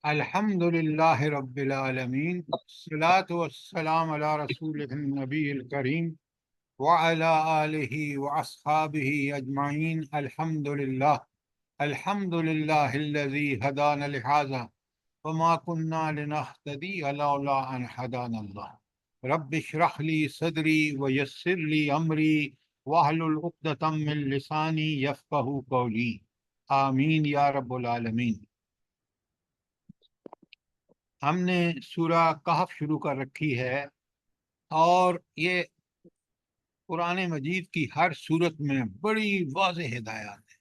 الحمد للہ رب العالمین، الصلاۃ والسلام علی رسول النبی الکریم وعلی آلہ واصحابہ اجمعین۔ الحمد للہ الذی ہدانا لہذا وما كنا لنهتدی لولا ان ہدانا اللہ۔ رب اشرح لی صدری ویسر لی امری واحلل عقدۃ من لسانی یفقہوا قولی، آمین یا رب العالمین۔ ہم نے سورہ کہف شروع کر رکھی ہے، اور یہ قرآن مجید کی ہر صورت میں بڑی واضح ہدایات ہیں،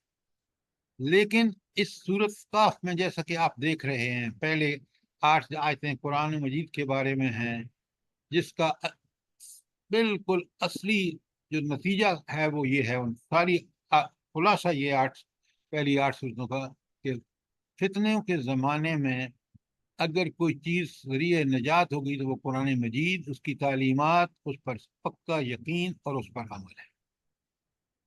لیکن اس سورت کہف میں جیسا کہ آپ دیکھ رہے ہیں، پہلے 8 آیتیں قرآن مجید کے بارے میں ہیں، جس کا بالکل اصلی جو نتیجہ ہے وہ یہ ہے، ان ساری خلاصہ یہ پہلی 8 صورتوں کا، کہ فتنوں کے زمانے میں اگر کوئی چیز ذریعہ نجات ہوگی تو وہ قرآن مجید، اس کی تعلیمات، اس پر پکا یقین اور اس پر عمل ہے۔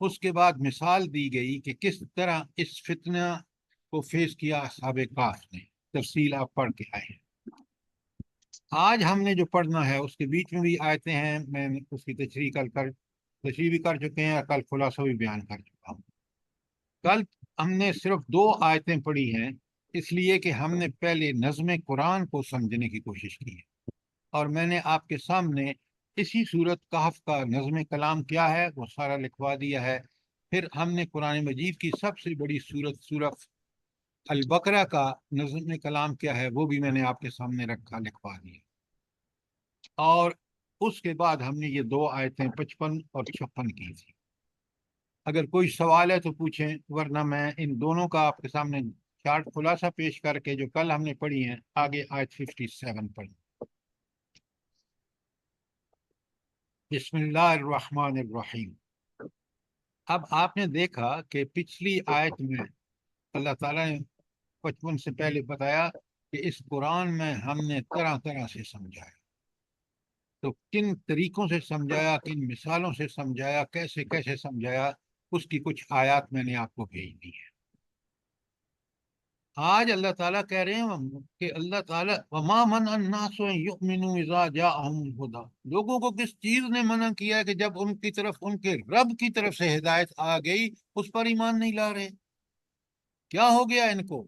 اس کے بعد مثال دی گئی کہ کس طرح اس فتنہ کو فیس کیا اصحاب کہف نے، تفصیل آپ پڑھ کے آئے ہیں۔ آج ہم نے جو پڑھنا ہے اس کے بیچ میں بھی آیتیں ہیں، میں اس کی تشریح بھی کر چکے ہیں، اور کل خلاصہ بھی بیان کر چکا ہوں۔ کل ہم نے صرف 2 آیتیں پڑھی ہیں، اس لیے کہ ہم نے پہلے نظم قرآن کو سمجھنے کی کوشش کی ہے، اور میں نے آپ کے سامنے اسی صورت کہف کا نظم کلام کیا ہے وہ سارا لکھوا دیا ہے۔ پھر ہم نے قرآن مجید کی سب سے بڑی سورہ البقرہ کا نظم کلام کیا ہے وہ بھی میں نے آپ کے سامنے رکھا، لکھوا دیا۔ اور اس کے بعد ہم نے یہ 2 آیتیں 55 اور 56 کی تھی۔ اگر کوئی سوال ہے تو پوچھیں، ورنہ میں ان دونوں کا آپ کے سامنے چارٹ خلاصہ پیش کر کے جو کل ہم نے پڑھی ہیں آگے آیت 57 پڑھی۔ بسم اللہ الرحمن الرحیم۔ اب آپ نے دیکھا کہ پچھلی آیت میں اللہ تعالیٰ نے 55 سے پہلے بتایا کہ اس قرآن میں ہم نے طرح طرح سے سمجھایا، تو کن طریقوں سے سمجھایا، کن مثالوں سے سمجھایا، کیسے کیسے سمجھایا، اس کی کچھ آیات میں نے آپ کو بھیج دی ہے۔ آج اللہ تعالیٰ کہہ رہے ہیں کہ اللہ تعالیٰ وما منع الناس ان یؤمنوا اذا جاءهم الهدى، لوگوں کو کس چیز نے منع کیا ہے کہ جب ان کی طرف، ان کے رب کی طرف سے ہدایت آ گئی، اس پر ایمان نہیں لا رہے؟ کیا ہو گیا ان کو؟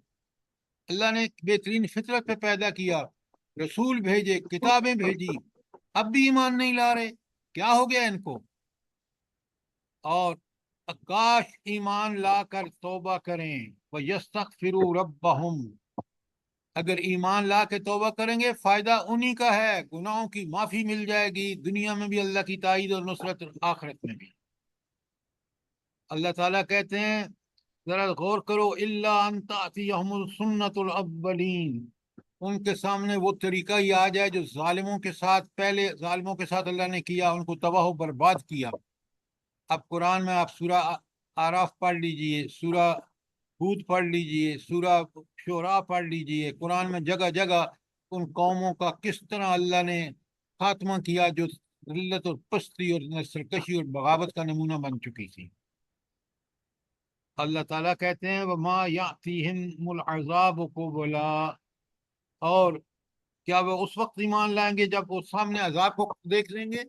اللہ نے بہترین فطرت پہ پیدا کیا، رسول بھیجے، کتابیں بھیجی، اب بھی ایمان نہیں لا رہے، کیا ہو گیا ان کو؟ اور کاش ایمان لا کر توبہ کریں، وَيَسْتَغْفِرُوا رَبَّهُمْ، اگر ایمان لا کے توبہ کریں گے فائدہ انہی کا ہے، گناہوں کی معافی مل جائے گی، دنیا میں بھی اللہ کی تائید اور نصرت، آخرت میں بھی۔ اللہ تعالیٰ کہتے ہیں ذرا غور کرو، الا ان تأتیہم سنت الاولین، ان کے سامنے وہ طریقہ ہی آ جائے جو ظالموں کے ساتھ، پہلے ظالموں کے ساتھ اللہ نے کیا، ان کو تباہ و برباد کیا۔ اب قرآن میں آپ سورہ آراف پڑھ لیجئے، سورہ ہود پڑھ لیجئے، سورہ شعراء پڑھ لیجئے، قرآن میں جگہ جگہ ان قوموں کا کس طرح اللہ نے خاتمہ کیا جو ذلت اور پستی اور سرکشی اور بغاوت کا نمونہ بن چکی تھی۔ اللہ تعالیٰ کہتے ہیں وَمَا يَأْتِيهِمُ الْعَذَابُ قُبُلًا، اور کیا وہ اس وقت ایمان لائیں گے جب وہ سامنے عذاب کو دیکھ لیں گے؟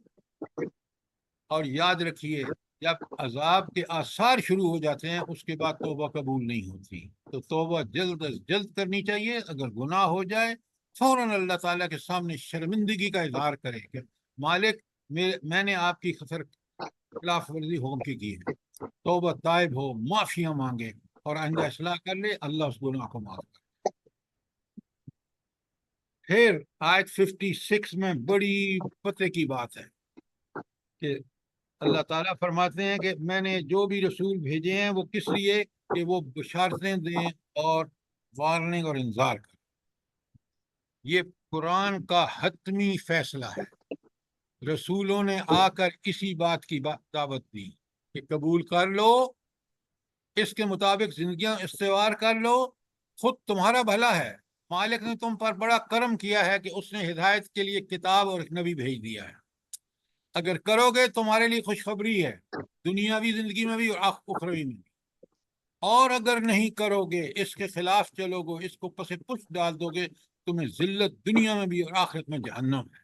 اور یاد رکھیے، جب عذاب کے آثار شروع ہو جاتے ہیں اس کے بعد توبہ قبول نہیں ہوتی، تو توبہ جلد از جلد کرنی چاہیے۔ اگر گناہ ہو جائے فوراً اللہ تعالیٰ کے سامنے شرمندگی کا اظہار کرے کہ مالک میں نے آپ کی خلاف ورزی ہو کی ہے، توبہ تائب ہو، معافیاں مانگے اور آئندہ اصلاح کر لے، اللہ اس گناہ کو معاف کر۔ پھر آیت 56 میں بڑی پتے کی بات ہے کہ اللہ تعالیٰ فرماتے ہیں کہ میں نے جو بھی رسول بھیجے ہیں وہ کس لیے، کہ وہ بشارتیں دیں اور وارننگ اور انذار کریں۔ یہ قرآن کا حتمی فیصلہ ہے، رسولوں نے آ کر اسی بات کی دعوت دی کہ قبول کر لو، اس کے مطابق زندگیاں استوار کر لو، خود تمہارا بھلا ہے، مالک نے تم پر بڑا کرم کیا ہے کہ اس نے ہدایت کے لیے کتاب اور ایک نبی بھیج دیا ہے، اگر کرو گے تمہارے لیے خوشخبری ہے، دنیاوی زندگی میں بھی اور اخروی میں بھی۔ اور اگر نہیں کرو گے، اس کے خلاف چلو گے، اس کو پس پش ڈال دو گے، تمہیں ذلت دنیا میں بھی اور آخرت میں جہنم ہے۔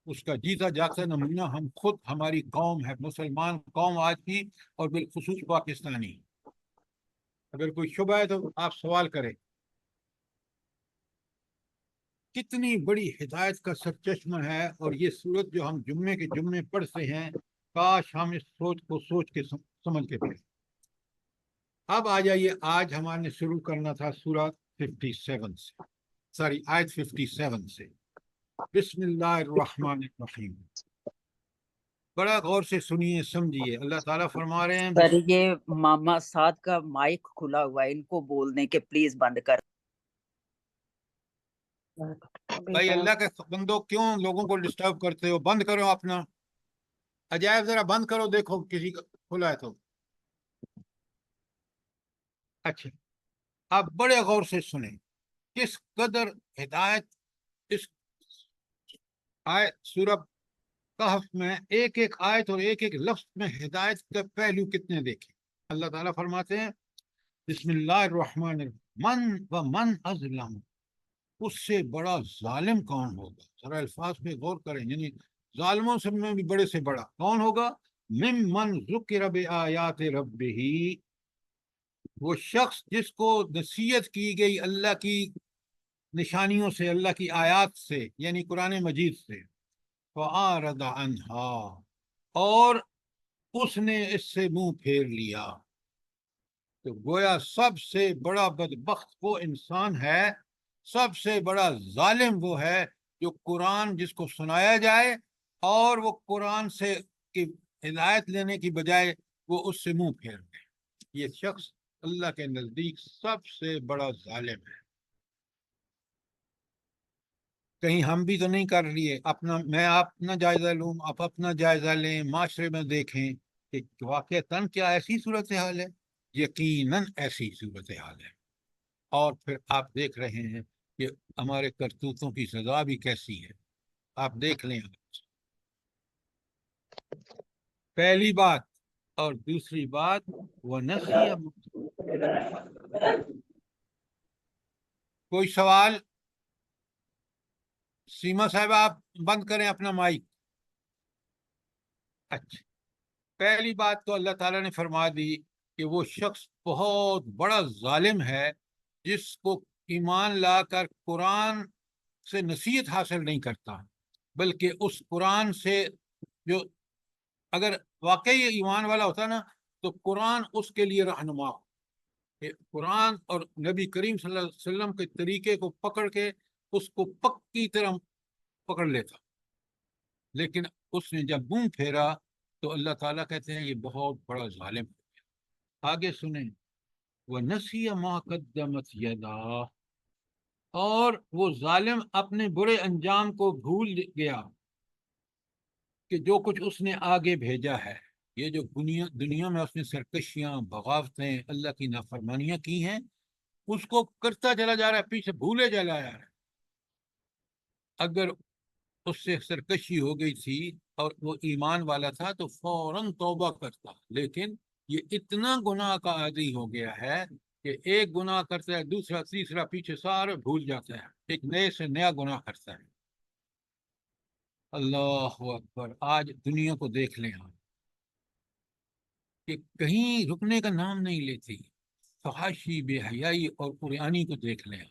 اس کا جیتا جاگتا نمونہ ہم خود، ہماری قوم ہے، مسلمان قوم آج کی، اور بالخصوص پاکستانی۔ اگر کوئی شبہ ہے تو آپ سوال کریں۔ کتنی بڑی ہدایت کا سرچشمہ ہے، اور یہ سورت جو ہم جمعے کے جمعے پڑھتے ہیں، کاش ہم اس سوچ کو سوچ کے سمجھ کے پڑھیں۔ اب آ جائیے، آج ہمارے نے شروع کرنا تھا سورہ 57 سے، سوری آیت 57 سے۔ بسم اللہ الرحمن الرحیم، بڑا غور سے سنیے، سمجھیے۔ اللہ تعالیٰ فرما رہے ہیں سر یہ ماما سعد کا مائک کھلا ہوا ہے، ان کو بولنے کے پلیز بند کر۔ بھائی اللہ کے بندو، کیوں لوگوں کو ڈسٹرب کرتے ہو؟ بند کرو اپنا عجائب، ذرا بند کرو، دیکھو کسی کا کھلا ہے تو۔ اچھا، آپ بڑے غور سے سنیں، کس قدر ہدایت اس آیت سورہ کہف میں، ایک ایک آیت اور ایک ایک لفظ میں ہدایت کا پہلو کتنے دیکھیں۔ اللہ تعالیٰ فرماتے ہیں بسم اللہ الرحمن الرحیم، من اظلم، اس سے بڑا ظالم کون ہوگا؟ ذرا الفاظ پہ غور کریں، یعنی ظالموں سے میں بھی بڑے سے بڑا کون ہوگا؟ ممن ذکر بآیات ربہ، وہ شخص جس کو نصیحت کی گئی اللہ کی نشانیوں سے، اللہ کی آیات سے، یعنی قرآن مجید سے، فَأَعْرَضَ عَنْهَا، اور اس نے اس سے منہ پھیر لیا۔ تو گویا سب سے بڑا بدبخت وہ انسان ہے، سب سے بڑا ظالم وہ ہے جو قرآن جس کو سنایا جائے اور وہ قرآن سے کی ہدایت لینے کی بجائے وہ اس سے منہ پھیر دے۔ یہ شخص اللہ کے نزدیک سب سے بڑا ظالم ہے۔ کہیں ہم بھی تو نہیں کر لیے اپنا، میں اپنا جائزہ لوں، آپ اپنا جائزہ لیں، معاشرے میں دیکھیں کہ واقعتاً کیا ایسی صورتحال ہے؟ یقیناً ایسی صورتحال ہے۔ اور پھر آپ دیکھ رہے ہیں کہ ہمارے کرتوتوں کی سزا بھی کیسی ہے، آپ دیکھ لیں۔ پہلی بات، اور دوسری بات، وہ نسی۔ کوئی سوال؟ سیما صاحب آپ بند کریں اپنا مائک۔ اچھا، پہلی بات تو اللہ تعالیٰ نے فرما دی کہ وہ شخص بہت بڑا ظالم ہے جس کو ایمان لا کر قرآن سے نصیحت حاصل نہیں کرتا، بلکہ اس قرآن سے جو اگر واقعی ایمان والا ہوتا نا تو قرآن اس کے لیے رہنما ہو، کہ قرآن اور نبی کریم صلی اللہ علیہ وسلم کے طریقے کو پکڑ کے اس کو پکی طرح پکڑ لیتا، لیکن اس نے جب منہ پھیرا تو اللہ تعالیٰ کہتے ہیں یہ بہت بڑا ظالم ہے۔ آگے سنیں، وَنَسِيَ مَا قَدَّمَتْ يَدَاهُ، اور وہ ظالم اپنے برے انجام کو بھول گیا کہ جو کچھ اس نے آگے بھیجا ہے، یہ جو دنیا میں اس نے سرکشیاں، بغاوتیں، اللہ کی نافرمانیاں کی ہیں، اس کو کرتا چلا جا رہا ہے، پیچھے بھولے چلا جا رہا ہے۔ اگر اس سے سرکشی ہو گئی تھی اور وہ ایمان والا تھا تو فوراً توبہ کرتا، لیکن یہ اتنا گناہ کا عادی ہو گیا ہے کہ ایک گناہ کرتا ہے، دوسرا تیسرا، پیچھے سارے بھول جاتا ہے، ایک نئے سے نیا گناہ کرتا ہے۔ اللہ اکبر، آج دنیا کو دیکھ لیں آپ کہ کہیں رکنے کا نام نہیں لیتی، فحاشی، بے حیائی اور قرآنی کو دیکھ لیں۔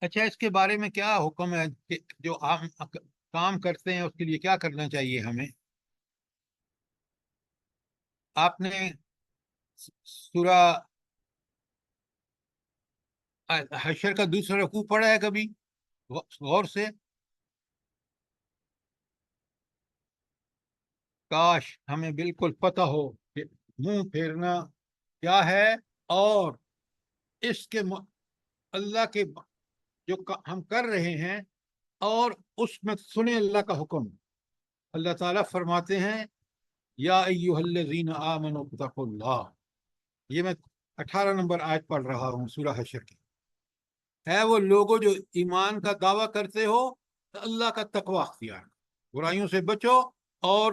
اچھا، اس کے بارے میں کیا حکم ہے کہ جو ہم کام کرتے ہیں اس کے لیے کیا کرنا چاہیے ہمیں؟ آپ نے سورہ حشر کا دوسرا رکوع پڑھا ہے کبھی غور سے؟ کاش ہمیں بالکل پتہ ہو کہ منہ پھیرنا کیا ہے، اور اس کے اللہ کے جو ہم کر رہے ہیں اور اس میں سنیں اللہ کا حکم۔ اللہ تعالیٰ فرماتے ہیں یا ایھا الذین آمنوا اتقوا اللہ، یہ میں 18 نمبر آیت پڑھ رہا ہوں سورہ حشر کی، ہے وہ لوگوں جو ایمان کا دعویٰ کرتے ہو تو اللہ کا تقوی اختیار، برائیوں سے بچو اور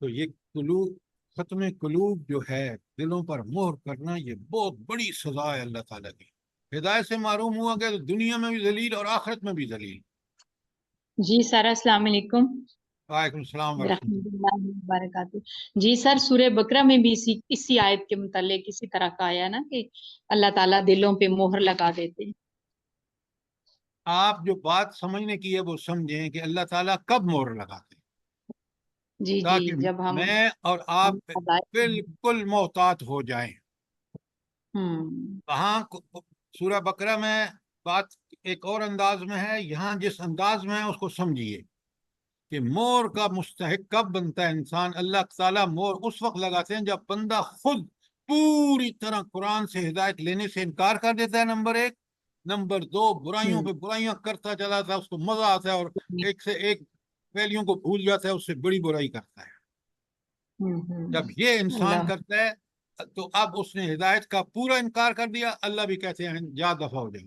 تو یہ قلوب، ختم قلوب جو ہے، دلوں پر مہر کرنا، یہ بہت بڑی سزا ہے اللہ تعالیٰ کی. ہدایت سے معروم ہوا گیا تو دنیا میں بھی ذلیل اور آخرت میں بھی ذلیل. جی سر السلام علیکم وعلیکم السلام ورحمۃ ورحمۃ اللہ وبرکاتہ. جی سر سورہ بقرہ میں بھی اسی آیت کے متعلق اسی طرح کا آیا نا کہ اللہ تعالیٰ دلوں پہ مہر لگا دیتے ہیں. آپ جو بات سمجھنے کی ہے وہ سمجھیں کہ اللہ تعالیٰ کب مہر لگاتے ہیں، جی جی تاکہ جب ہم میں اور آپ بالکل محتاط ہو جائیں. ہوں وہاں سورہ بقرہ میں بات ایک اور انداز میں ہے، یہاں جس انداز میں ہے اس کو سمجھیے کہ مور کا مستحق کب بنتا ہے انسان. اللہ تعالیٰ مور اس وقت لگاتے ہیں جب بندہ خود پوری طرح قرآن سے ہدایت لینے سے انکار کر دیتا ہے، نمبر ایک. نمبر دو، برائیوں پہ برائیاں کرتا چلا تھا، اس کو مزہ آتا ہے اور ایک سے ایک پہلیوں کو بھول جاتا ہے، اس سے بڑی برائی کرتا ہے. جب یہ انسان اللہ کرتا ہے تو اب اس نے ہدایت کا پورا انکار کر دیا. اللہ بھی کہتے ہیں جا دفع ہو جائے،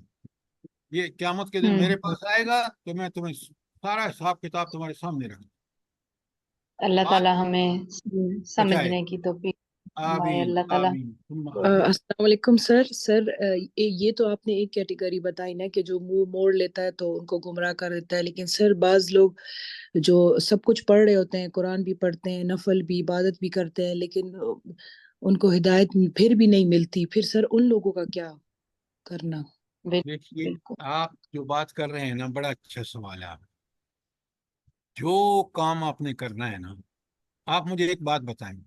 یہ قیامت کے دن میرے پاس آئے گا تو میں تمہیں سارا حساب کتاب تمہارے سامنے رکھوں. اللہ بات تعالیٰ ہمیں بچائے. سمجھنے کی توفیق فرمائے. آمین اللہ تعالیٰ آمین ثم آمین. السلام علیکم سر یہ تو آپ نے ایک کیٹیگری بتائی نا کہ جو منہ موڑ لیتا ہے تو ان کو گمراہ کر دیتا ہے، لیکن سر بعض لوگ جو سب کچھ پڑھ رہے ہوتے ہیں، قرآن بھی پڑھتے ہیں، نفل بھی، عبادت بھی کرتے ہیں، لیکن ان کو ہدایت پھر بھی نہیں ملتی، پھر سر ان لوگوں کا کیا کرنا؟ دیکھیے بالکل آپ جو بات کر رہے ہیں نا، بڑا اچھا سوال ہے. آپ جو کام آپ نے کرنا ہے نا، آپ مجھے ایک بات بتائیں.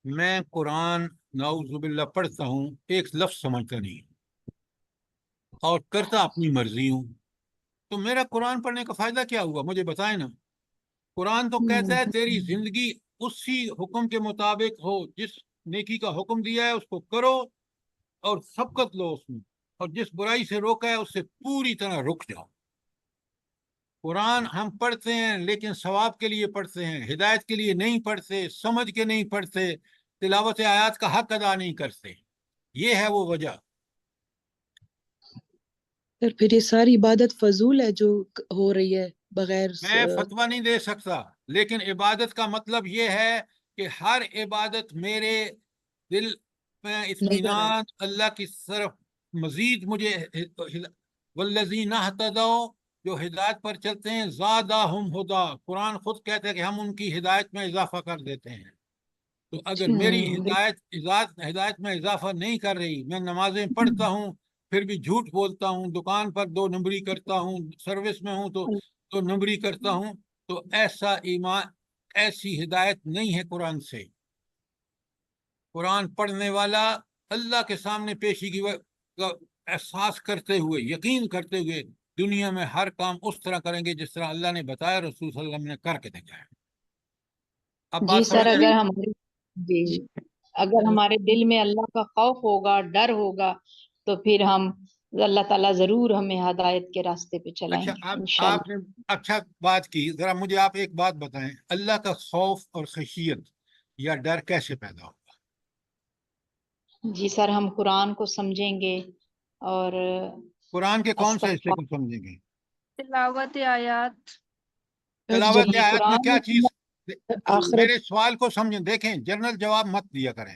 میں قرآن نعوذ باللہ پڑھتا ہوں، ایک لفظ سمجھتا نہیں اور کرتا اپنی مرضی ہوں، تو میرا قرآن پڑھنے کا فائدہ کیا ہوا؟ مجھے بتائیں نا. قرآن تو کہتا ہے تیری زندگی اسی حکم کے مطابق ہو، جس نیکی کا حکم دیا ہے اس کو کرو اور سبقت لو اس میں، اور جس برائی سے روکا ہے اس سے پوری طرح رک جاؤ. قرآن ہم پڑھتے ہیں لیکن ثواب کے لیے پڑھتے ہیں، ہدایت کے لیے نہیں پڑھتے، سمجھ کے نہیں پڑھتے، تلاوت آیات کا حق ادا نہیں کرتے. یہ ہے وہ وجہ. سر پھر یہ ساری عبادت فضول ہے جو ہو رہی ہے بغیر میں فتویٰ نہیں دے سکتا، لیکن عبادت کا مطلب یہ ہے کہ ہر عبادت میرے دل میں نظر آئے. اطمینان اللہ کی طرف مزید مجھے والذین اہتدوا، جو ہدایت پر چلتے ہیں، زادہم ہدا. قرآن خود کہتے ہیں کہ ہم ان کی ہدایت میں اضافہ کر دیتے ہیں. تو اگر میری ہدایت میں اضافہ نہیں کر رہی، میں نمازیں پڑھتا ہوں پھر بھی جھوٹ بولتا ہوں، دکان پر 2 نمبری کرتا ہوں، سروس میں ہوں تو 2 نمبری کرتا ہوں، تو ایسا ایمان، ایسی ہدایت نہیں ہے قرآن سے. قرآن پڑھنے والا اللہ کے سامنے پیشی کا احساس کرتے ہوئے، یقین کرتے ہوئے دنیا میں ہر کام اس طرح کریں گے جس طرح اللہ نے بتایا، رسول صلی اللہ علیہ وسلم نے کر کے دکھایا. اب جی بات سر سمجھ آئی؟ اگر ہمارے دل میں اللہ کا خوف ہوگا، ڈر ہوگا، تو پھر ہم اللہ تعالیٰ ضرور ہمیں ہدایت کے راستے پہ چلائیں اچھا، گے آپ انشاءاللہ. نے اچھا بات کی. ذرا مجھے آپ ایک بات بتائیں، اللہ کا خوف اور خشیت یا ڈر کیسے پیدا ہوگا؟ جی سر ہم قرآن کو سمجھیں گے اور قرآن کے کون سے حصے استغفار کو سمجھیں گے؟ تلاوت آیات. تلاوت جی آیات میں کیا قرآن چیز؟ آخرت میرے سوال کو سمجھیں، دیکھیں جنرل جواب مت دیا کریں.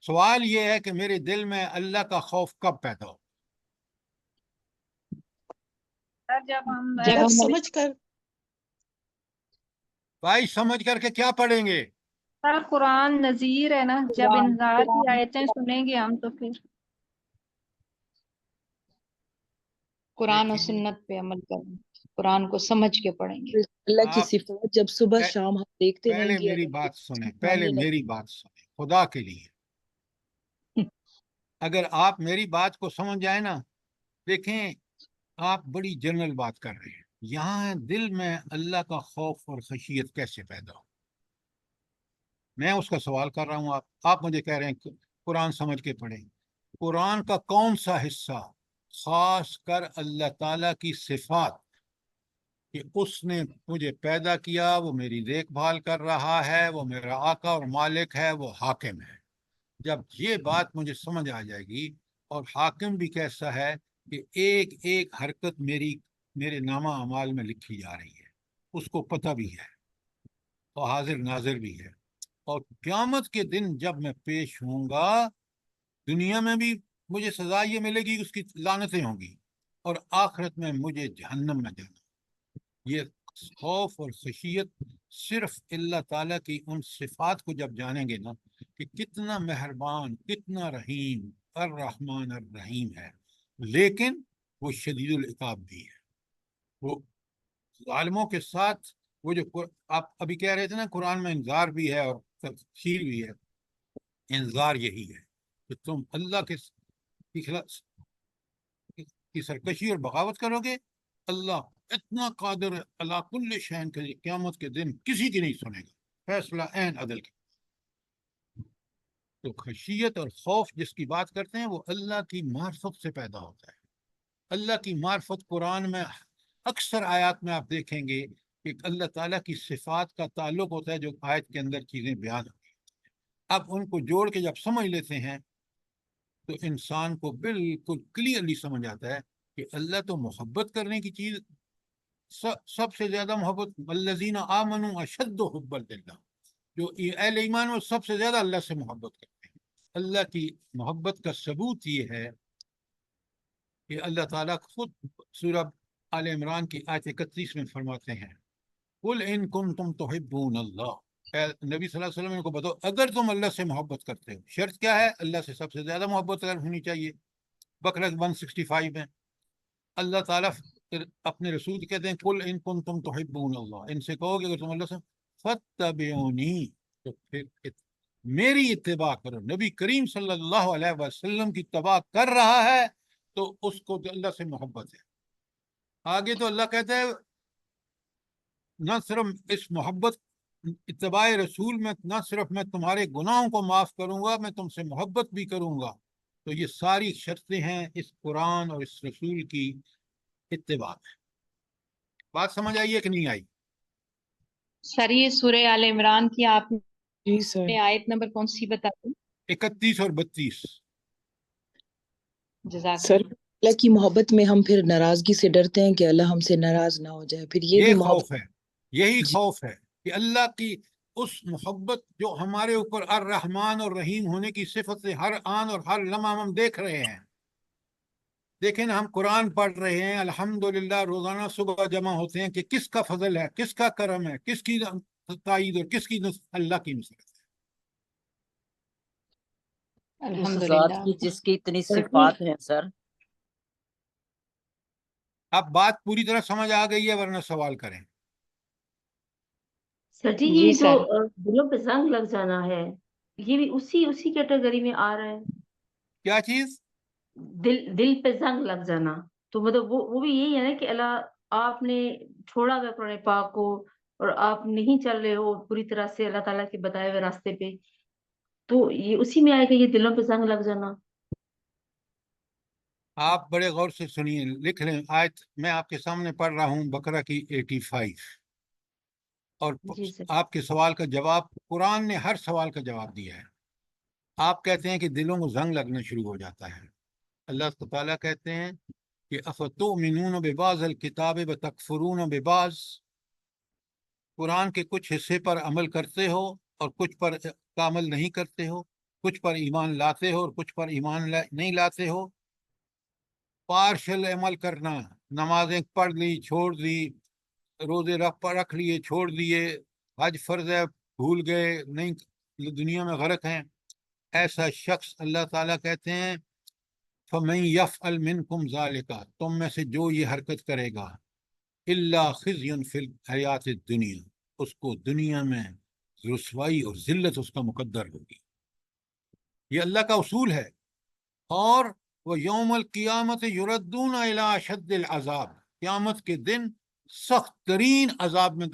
سوال یہ ہے کہ میرے دل میں اللہ کا خوف کب پیدا ہو؟ جب ہم جب ہم سمجھ کر بھائی سمجھ کر کے کیا پڑھیں گے؟ سر قرآن نذیر ہے نا، جب انذار کی آیتیں سنیں گے ہم تو پھر قرآن و دیکھیں سنت پہ عمل کریں گے، قرآن کو سمجھ کے پڑھیں گے. اللہ کی آپ صفات جب صبح شام ہم دیکھتے رہیں پہلے گے، میری اگر بات سنیں، سامنے خدا کے لیے. اگر آپ میری بات کو سمجھ جائیں نا، دیکھیں آپ بڑی جنرل بات کر رہے ہیں. یہاں دل میں اللہ کا خوف اور خشیت کیسے پیدا ہو؟ میں اس کا سوال کر رہا ہوں. آپ مجھے کہہ رہے ہیں کہ قرآن سمجھ کے پڑھیں. قرآن کا کون سا حصہ خاص کر اللہ تعالیٰ کی صفات کہ اس نے مجھے پیدا کیا، وہ میری دیکھ بھال کر رہا ہے، وہ میرا آقا اور مالک ہے، وہ حاکم ہے، جب یہ بات مجھے سمجھ آ جائے گی، اور حاکم بھی کیسا ہے کہ ایک ایک حرکت میرے نامہ اعمال میں لکھی جا رہی ہے، اس کو پتہ بھی ہے. اور حاضر ناظر بھی ہے، اور قیامت کے دن جب میں پیش ہوں گا، دنیا میں بھی مجھے سزا یہ ملے گی، اس کی لعنتیں ہوں گی، اور آخرت میں مجھے جہنم میں جانا۔ یہ خوف اور خشیت صرف اللہ تعالیٰ کی ان صفات کو جب جانیں گے نا کہ کتنا مہربان، کتنا رحیم، الرحمن الرحیم ہے، لیکن وہ شدید العقاب بھی ہے۔ وہ ظالموں کے ساتھ وہ جو آپ ابھی کہہ رہے تھے نا، قرآن میں انذار بھی ہے اور تفسیر بھی ہے۔ انذار یہی ہے کہ تم اللہ کے کی سرکشی اور بغاوت کرو گے، اللہ اتنا قادر ہے اللہ کل شین کے، قیامت کے دن کسی کی نہیں سنے گا، فیصلہ عین عدل کی۔ تو خشیت اور خوف جس کی بات کرتے ہیں وہ اللہ کی معرفت سے پیدا ہوتا ہے۔ اللہ کی معرفت قرآن میں اکثر آیات میں آپ دیکھیں گے کہ اللہ تعالیٰ کی صفات کا تعلق ہوتا ہے، جو آیت کے اندر چیزیں بیان ہوتی ہیں۔ اب ان کو جوڑ کے جب سمجھ لیتے ہیں تو انسان کو بالکل کلیئرلی سمجھ آتا ہے کہ اللہ تو محبت کرنے کی چیز، سب سے زیادہ محبت، والذین آمنوا اشد حبا للہ، جو اہل ایمان وہ سب سے زیادہ اللہ سے محبت کرتے ہیں۔ اللہ کی محبت کا ثبوت یہ ہے کہ اللہ تعالیٰ خود سورہ آل عمران کی آیت 31 میں فرماتے ہیں، قل ان کنتم تحبون اللہ، اے نبی صلی اللہ علیہ وسلم کو بتاؤ اگر تم اللہ سے محبت کرتے ہو، شرط کیا ہے؟ اللہ سے سب سے زیادہ محبت اگر ہونی چاہیے۔ بقرہ 165 میں اللہ تعالیٰ اپنے رسول کو کہتے ہیں قل ان کنتم تحبون اللہ، ان سے کہو کہ اگر تم اللہ سے فاتبعونی، تو پھر میری اتباع کرو۔ نبی کریم صلی اللہ علیہ وسلم کی اتباع کر رہا ہے تو اس کو اللہ سے محبت ہے۔ آگے تو اللہ کہتا ہے نہ صرف اس محبت اتباع رسول میں، نہ صرف میں تمہارے گناہوں کو معاف کروں گا، میں تم سے محبت بھی کروں گا۔ تو یہ ساری شرطیں ہیں اس قرآن اور اس رسول کی اتباع میں۔ بات سمجھ آئی ہے کہ نہیں آئی؟ سر یہ سورہ آل عمران کی آپ جی سر۔ نے آیت نمبر کون سی بتائی؟ 31 اور 32۔ جزاک سر اللہ کی محبت میں ہم پھر ناراضگی سے ڈرتے ہیں کہ اللہ ہم سے ناراض نہ ہو جائے، پھر یہ بھی یہ محبت۔ خوف ہے، یہی جی خوف ہے کہ اللہ کی اس محبت جو ہمارے اوپر الرحمن اور رحیم ہونے کی صفت سے ہر آن اور ہر لمحہ ہم دیکھ رہے ہیں۔ دیکھیں نا، ہم قرآن پڑھ رہے ہیں الحمدللہ، روزانہ صبح جمع ہوتے ہیں کہ کس کا فضل ہے، کس کا کرم ہے، کس کی تائید اور کس کی اللہ کی نصرت ہے۔ اس الحمدللہ۔ ذات کی جس کی اتنی صفات ہیں سر۔ اب بات پوری طرح سمجھ آ گئی ہے، ورنہ سوال کریں۔ سر جی جی یہ جو سر۔ دلوں پہ زنگ لگ جانا ہے، یہ بھی اسی کیٹیگری میں آ رہا ہے؟ کیا چیز؟ دل پہ زنگ لگ جانا، تو مطلب وہ بھی یہی ہے نا کہ اللہ آپ نے چھوڑا ہوا قرآن پاک کو اور آپ نہیں چل رہے ہو پوری طرح سے اللہ تعالیٰ کے بتائے ہوئے راستے پہ، تو یہ اسی میں آئے گا یہ دلوں پہ زنگ لگ جانا۔ آپ بڑے غور سے سنیے، لکھ لیں آیت میں آپ کے سامنے پڑھ رہا ہوں، بقرہ کی 85، اور جی سر۔ آپ کے سوال کا جواب، قرآن نے ہر سوال کا جواب دیا ہے۔ آپ کہتے ہیں کہ دلوں کو زنگ لگنا شروع ہو جاتا ہے، اللہ تعالیٰ کہتے ہیں کہ افتؤمنون ببعض الکتاب وتکفرون ببعض، قرآن کے کچھ حصے پر عمل کرتے ہو اور کچھ پر عمل نہیں کرتے ہو، کچھ پر ایمان لاتے ہو اور کچھ پر ایمان نہیں لاتے ہو۔ پارشل عمل کرنا، نمازیں پڑھ لی چھوڑ دی، روزے رکھ لیے چھوڑ دیے، حج فرض ہے بھول گئے، نہیں دنیا میں غرق ہیں، ایسا شخص اللہ تعالیٰ کہتے ہیں فَمَن يَفْعَلْ مِنْكُمْ ذَلِكَ، تم میں سے جو یہ حرکت کرے گا، إِلَّا خِزْيٌ فِي الْحَيَاةِ الدُّنْيَا، اس کو دنیا میں رسوائی اور ذلت اس کا مقدر ہوگی۔ یہ اللہ کا اصول ہے۔ اور وہ یوم القیامت یردون الی اشد العذاب، قیامت کے دن سخت ترین عذاب میں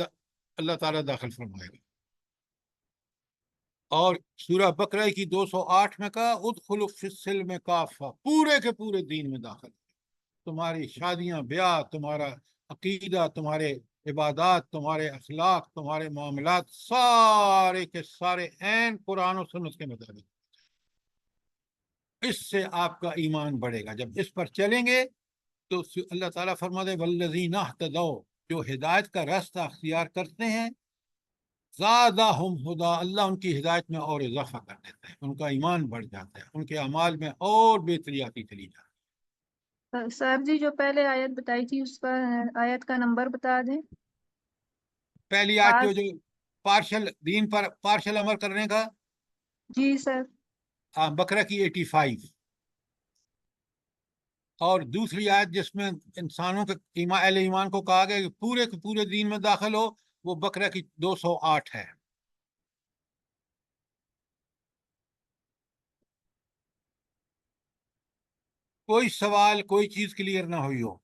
اللہ تعالیٰ داخل فرمائے گا۔ اور سورہ بقرہ کی 208 میں کہا ادخلوا فی السلم کافہ، پورے کے پورے دین میں داخل، تمہاری شادیاں بیاہ، تمہارا عقیدہ، تمہارے عبادات، تمہارے اخلاق، تمہارے معاملات، سارے کے سارے عین قرآن و سنت کے مطابق۔ اس سے آپ کا ایمان بڑھے گا، جب اس پر چلیں گے تو اللہ تعالیٰ فرماتے ہیں والذین اہتدوا، جو ہدایت کا راستہ اختیار کرتے ہیں، زادہم ہدا، اللہ ان کی ہدایت میں اور اضافہ کر دیتا ہے، ان کا ایمان بڑھ جاتا ہے، ان کے اعمال میں اور بہتری آتی چلی جاتی ہے۔ سر جی جو پہلے آیت بتائی تھی اس کا آیت کا نمبر بتا دیں۔ پہلی آیت جو بعض پارشل دین پر پارشل عمل کرنے کا، جی سر۔ بقرہ کی 85، اور دوسری آیت جس میں انسانوں کے اہل ایمان کو کہا گیا کہ پورے کے پورے دین میں داخل ہو، وہ بقرہ کی 208 ہے۔ کوئی سوال، کوئی چیز کلیئر نہ ہوئی ہو؟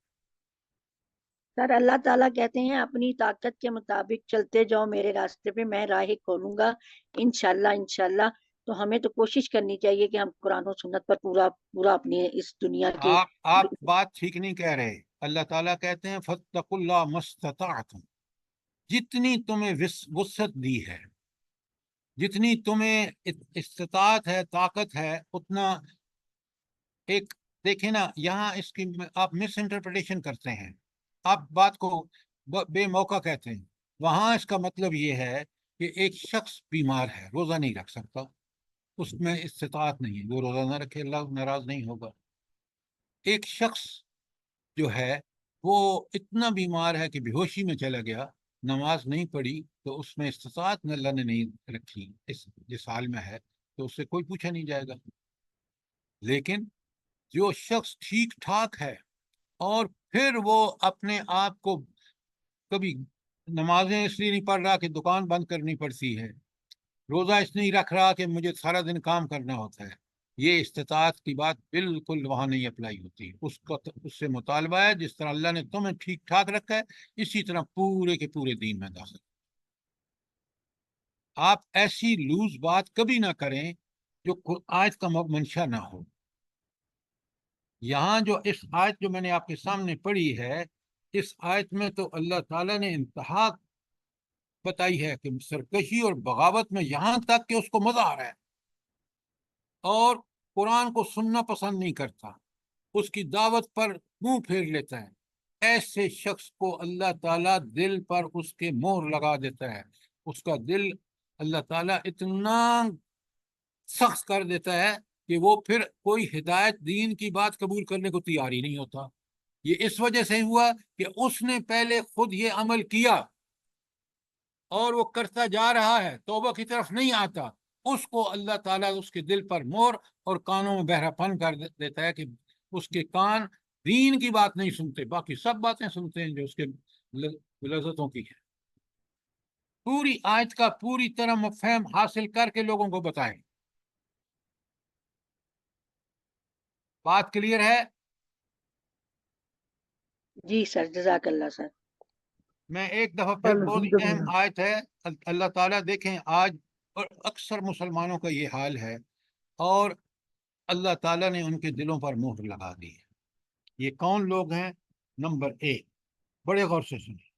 سر اللہ تعالیٰ کہتے ہیں اپنی طاقت کے مطابق چلتے جاؤ میرے راستے پہ، میں راہ کھولوں گا انشاءاللہ انشاءاللہ۔ تو ہمیں تو کوشش کرنی چاہیے کہ ہم قرآن و سنت پر پورا پورا اپنے اس دنیا کے آپ بات ٹھیک نہیں کہہ رہے۔ اللہ تعالیٰ کہتے ہیں فَاتَّقُوا اللَّهَ مَا اسْتَطَعْتُمْ، جتنی تمہیں وسعت دی ہے، جتنی تمہیں استطاعت ہے، طاقت ہے، اتنا ایک دیکھیں نا، یہاں اس کی آپ مس انٹرپریٹیشن کرتے ہیں، آپ بات کو بے موقع کہتے ہیں۔ وہاں اس کا مطلب یہ ہے کہ ایک شخص بیمار ہے، روزہ نہیں رکھ سکتا، اس میں استطاعت نہیں ہے، وہ روزہ نہ رکھے، اللہ ناراض نہیں ہوگا۔ ایک شخص جو ہے وہ اتنا بیمار ہے کہ بے ہوشی میں چلا گیا، نماز نہیں پڑھی، تو اس میں استطاعت اللہ نے نہیں رکھی، جس حال میں ہے تو اس سے کوئی پوچھا نہیں جائے گا۔ لیکن جو شخص ٹھیک ٹھاک ہے اور پھر وہ اپنے آپ کو کبھی نمازیں اس لیے نہیں پڑھ رہا کہ دکان بند کرنی پڑتی ہے، روزہ اس نہیں رکھ رہا کہ مجھے سارا دن کام کرنا ہوتا ہے، یہ استطاعت کی بات بالکل وہاں نہیں اپلائی ہوتی۔ اس سے مطالبہ ہے جس طرح اللہ نے تمہیں ٹھیک ٹھاک رکھا ہے، اسی طرح پورے کے پورے دین میں داخل۔ آپ ایسی لوز بات کبھی نہ کریں جو آیت کا منشا نہ ہو۔ یہاں جو اس آیت جو میں نے آپ کے سامنے پڑھی ہے، اس آیت میں تو اللہ تعالیٰ نے انتہا بتائی ہے کہ سرکشی اور بغاوت میں یہاں تک کہ اس کو مزہ آ رہا ہے اور قرآن کو سننا پسند نہیں کرتا، اس کی دعوت پر منہ پھیر لیتا ہے، ایسے شخص کو اللہ تعالیٰ دل پر اس کے مہر لگا دیتا ہے، اس کا دل اللہ تعالیٰ اتنا سخت کر دیتا ہے کہ وہ پھر کوئی ہدایت دین کی بات قبول کرنے کو تیار ہی نہیں ہوتا۔ یہ اس وجہ سے ہوا کہ اس نے پہلے خود یہ عمل کیا اور وہ کرتا جا رہا ہے، توبہ کی طرف نہیں آتا، اس کو اللہ تعالیٰ اس کے دل پر مہر اور کانوں میں بہرا پن کر دیتا ہے کہ اس کے کان دین کی بات نہیں سنتے، باقی سب باتیں سنتے ہیں جو اس کے لذتوں کی ہیں۔ پوری آیت کا پوری طرح مفہوم حاصل کر کے لوگوں کو بتائیں۔ بات کلیئر ہے؟ جی سر جزاک اللہ سر۔ میں ایک دفعہ پھر بہت اہم آیت ہے، اللہ تعالیٰ دیکھیں آج اور اکثر مسلمانوں کا یہ حال ہے، اور اللہ تعالیٰ نے ان کے دلوں پر مہر لگا دی ہے۔ یہ کون لوگ ہیں؟ نمبر 1، بڑے غور سے سنیں،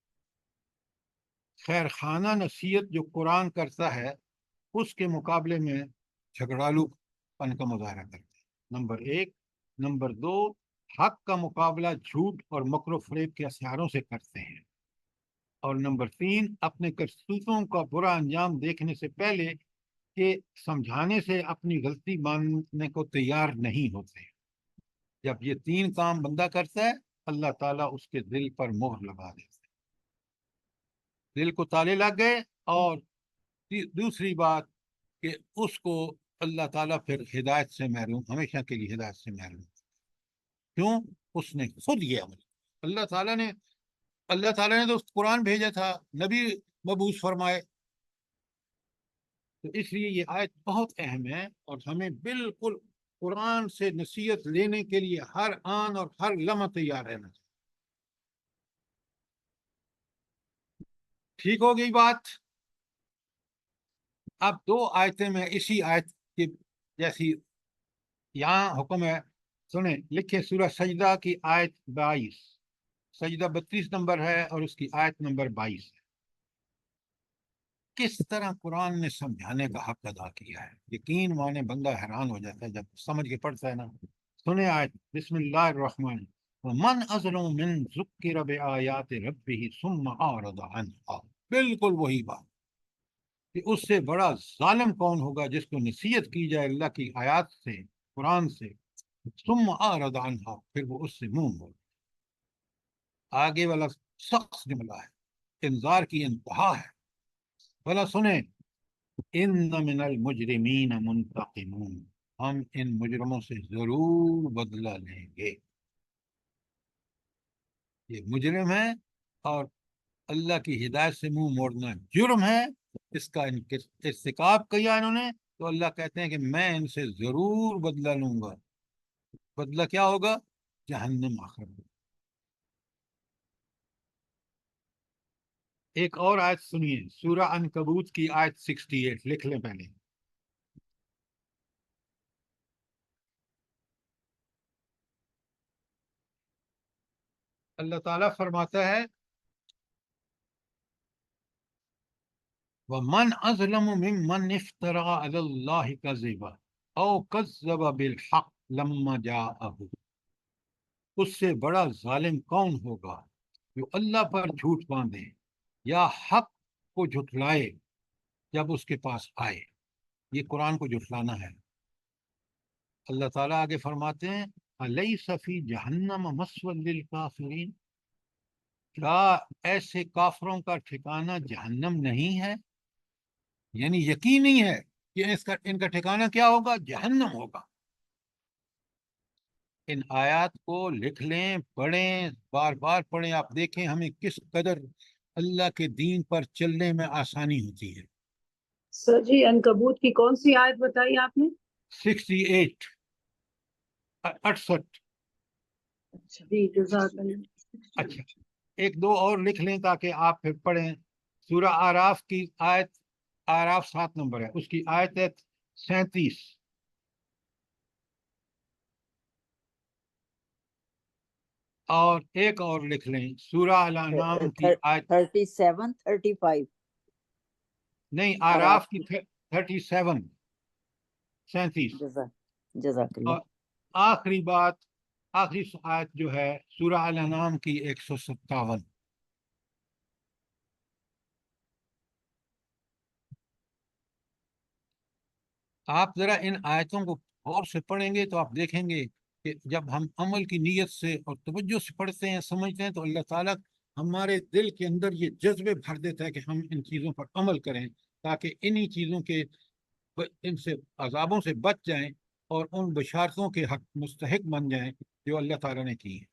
خیر خانہ نصیحت جو قرآن کرتا ہے اس کے مقابلے میں جھگڑالو پن کا مظاہرہ کرتے ہیں، نمبر 1۔ نمبر 2، حق کا مقابلہ جھوٹ اور مکر و فریب کے ہتھیاروں سے کرتے ہیں، اور نمبر 3، اپنے کرتوتوں کا برا انجام دیکھنے سے پہلے کہ سمجھانے سے اپنی غلطی ماننے کو تیار نہیں ہوتے۔ جب یہ 3 کام بندہ کرتا ہے، اللہ تعالیٰ اس کے دل پر مہر لگا دیتا ہے، دل کو تالے لگ گئے، اور دوسری بات کہ اس کو اللہ تعالیٰ پھر ہدایت سے محروم، ہمیشہ کے لیے ہدایت سے محروم۔ کیوں؟ اس نے خود یہ عمل، اللہ تعالیٰ نے تو قرآن بھیجا تھا، نبی مبعوث فرمائے، تو اس لیے یہ آیت بہت اہم ہے، اور ہمیں بالکل قرآن سے نصیحت لینے کے لیے ہر آن اور ہر لمحہ تیار رہنا چاہیے۔ ٹھیک ہو گئی بات؟ اب 2 آیتیں میں اسی آیت کی جیسی یہاں حکم ہے، سنیں، لکھے سورہ سجدہ کی آیت 22، سجدہ 32 نمبر ہے اور اس کی آیت نمبر 22 ہے۔ کس طرح قرآن نے سمجھانے کا حق ادا کیا ہے، یقین مانے بندہ حیران ہو جاتا ہے جب سمجھ کے پڑھتا ہے نا۔ سنیں آیت، بسم اللہ الرحمن، وَمَنْ أَظْلَمُ مِنْ ذُكِّرَ بِآيَاتِ رَبِّهِ ثُمَّ أَعْرَضَ عَنْهَا، بالکل وہی بات، کہ اس سے بڑا ظالم کون ہوگا جس کو نصیحت کی جائے اللہ کی آیات سے، قرآن سے، ثم اعرض عنہا، پھر وہ اس سے منہ موڑ۔ آگے والا سخت جملہ ہے، انذار کی انتہا ہے، بھلا سنیں، ان من المجرمین منتقمون، ہم ان مجرموں سے ضرور بدلہ لیں گے۔ یہ مجرم ہے اور اللہ کی ہدایت سے منہ موڑنا جرم ہے، اس کا ارتکاب کیا انہوں نے، تو اللہ کہتے ہیں کہ میں ان سے ضرور بدلہ لوں گا۔ بدلہ کیا ہوگا؟ جہنم آخر میں۔ ایک اور آیت سنیے، سورہ عنکبوت کی آیت 68، لکھ لیں پہلے۔ اللہ تعالیٰ فرماتا ہے وَمَنْ أَظْلَمُ مِمَّنْ افْتَرَىٰ عَلَى اللَّهِ كَذِبًا أَوْ كَذَّبَ بِالْحَقِّ لَمَّا جَاءَهُ، اس سے بڑا ظالم کون ہوگا جو اللہ پر جھوٹ باندھے یا حق کو جھٹلائے جب اس کے پاس آئے۔ یہ قرآن کو جھٹلانا ہے۔ اللہ تعالیٰ آگے فرماتے ہیں أَلَيْسَ فِي جَهَنَّمَ مَثْوًى لِلْكَافِرِينَ، کیا ایسے کافروں کا ٹھکانہ جہنم نہیں ہے؟ یعنی یقینی ہے کہ ان کا ٹھکانہ کیا ہوگا؟ جہنم ہوگا۔ ان آیات کو لکھ لیں، پڑھیں، بار بار پڑھیں، آپ دیکھیں ہمیں کس قدر اللہ کے دین پر چلنے میں آسانی ہوتی ہے۔ سر جی عنکبوت کی کون سی آیت بتائی آپ نے؟ 68، 68۔ جی جزاک اللہ۔ اچھا، ایک دو اور لکھ لیں تاکہ آپ پھر پڑھیں۔ سورہ آراف کی آیت، آراف 7 نمبر ہے، اس کی آیت ہے 37۔ اور ایک اور لکھ لیں، سورہ الانعام کی آیت 37 35 نہیں، آراف کی 37، 37۔ جزاک اللہ۔ اور آخری بات، آخری آیت جو ہے سورہ الانعام کی 157۔ آپ ذرا ان آیتوں کو غور سے پڑھیں گے تو آپ دیکھیں گے کہ جب ہم عمل کی نیت سے اور توجہ سے پڑھتے ہیں، سمجھتے ہیں، تو اللہ تعالیٰ ہمارے دل کے اندر یہ جذبے بھر دیتا ہے کہ ہم ان چیزوں پر عمل کریں، تاکہ انہی چیزوں کے ان سے عذابوں سے بچ جائیں اور ان بشارتوں کے حق مستحق بن جائیں جو اللہ تعالیٰ نے کی ہے۔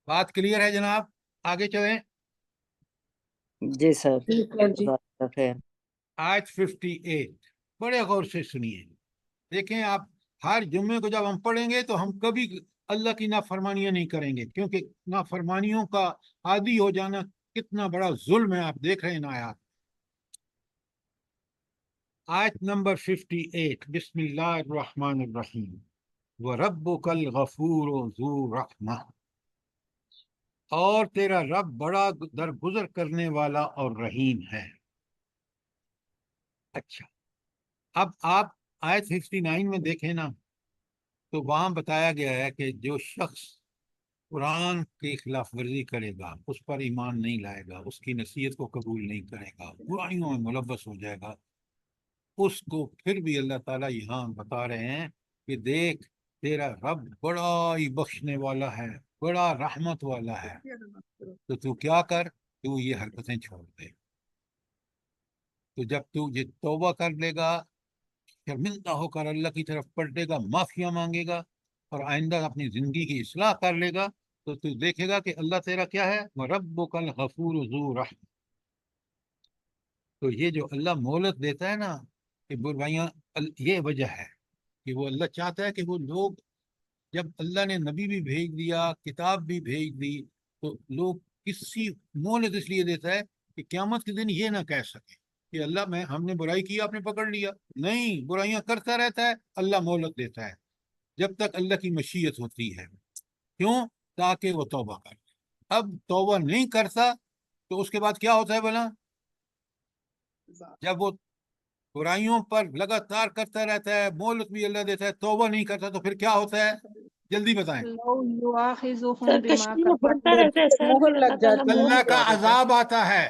بات کلیئر ہے جناب؟ آگے چلیں۔ جی سر، ٹھیک ہے جی۔ جزاک اللہ خیر۔ آیت 58 بڑے غور سے سنیے۔ دیکھیں، آپ ہر جمعے کو جب ہم پڑھیں گے تو ہم کبھی اللہ کی نافرمانیاں نہیں کریں گے، کیونکہ نافرمانیوں کا عادی ہو جانا کتنا بڑا ظلم ہے۔ آپ دیکھ رہے ہیں نا آیت نمبر 58، بسم اللہ الرحمن الرحیم۔ وَرَبُّكَ الْغَفُورُ ذُو رَحْمَةٍ، اور تیرا رب بڑا درگزر کرنے والا اور رحیم ہے۔ اچھا، اب آپ آیت 59 میں دیکھیں نا، تو وہاں بتایا گیا ہے کہ جو شخص قرآن کی خلاف ورزی کرے گا، اس پر ایمان نہیں لائے گا، اس کی نصیحت کو قبول نہیں کرے گا، برائیوں میں ملوث ہو جائے گا، اس کو پھر بھی اللہ تعالیٰ یہاں بتا رہے ہیں کہ دیکھ، تیرا رب بڑا ہی بخشنے والا ہے، بڑا رحمت والا ہے، تو کیا کر، تو یہ حرکتیں چھوڑ دے۔ تو جب تو یہ توبہ کر لے گا، شرمندہ ہو کر اللہ کی طرف پلٹے گا، معافیاں مانگے گا اور آئندہ اپنی زندگی کی اصلاح کر لے گا، تو دیکھے گا کہ اللہ تیرا کیا ہے، وَرَبُّكَ الْغَفُورُ ذُو رَحْمَةٍ۔ تو یہ جو اللہ مہلت دیتا ہے نا کہ برائیاں، یہ وجہ ہے کہ وہ اللہ چاہتا ہے کہ وہ لوگ، جب اللہ نے نبی بھی بھیج دیا، کتاب بھی بھیج دی، تو لوگ کسی مہلت اس لیے دیتا ہے کہ قیامت کے دن یہ نہ کہہ سکے کہ اللہ ہم نے برائی کی، آپ نے پکڑ لیا۔ نہیں، برائیاں کرتا رہتا ہے، اللہ مہلت دیتا ہے جب تک اللہ کی مشیت ہوتی ہے۔ کیوں؟ تاکہ وہ توبہ کرے۔ اب توبہ نہیں کرتا تو اس کے بعد کیا ہوتا ہے بھلا؟ جب وہ برائیوں پر لگاتار کرتا رہتا ہے، مہلت بھی اللہ دیتا ہے، توبہ نہیں کرتا، تو پھر کیا ہوتا ہے؟ جلدی بتائیں۔ لو یؤاخذہم سر بما کشمیر میں کسبوا، بڑھتا رہتا ہے سر، مہر پھر لگ اللہ تعالیٰ جاتی ہے۔ مہر اللہ لگا کا دیتا ہے۔ عذاب آتا ہے،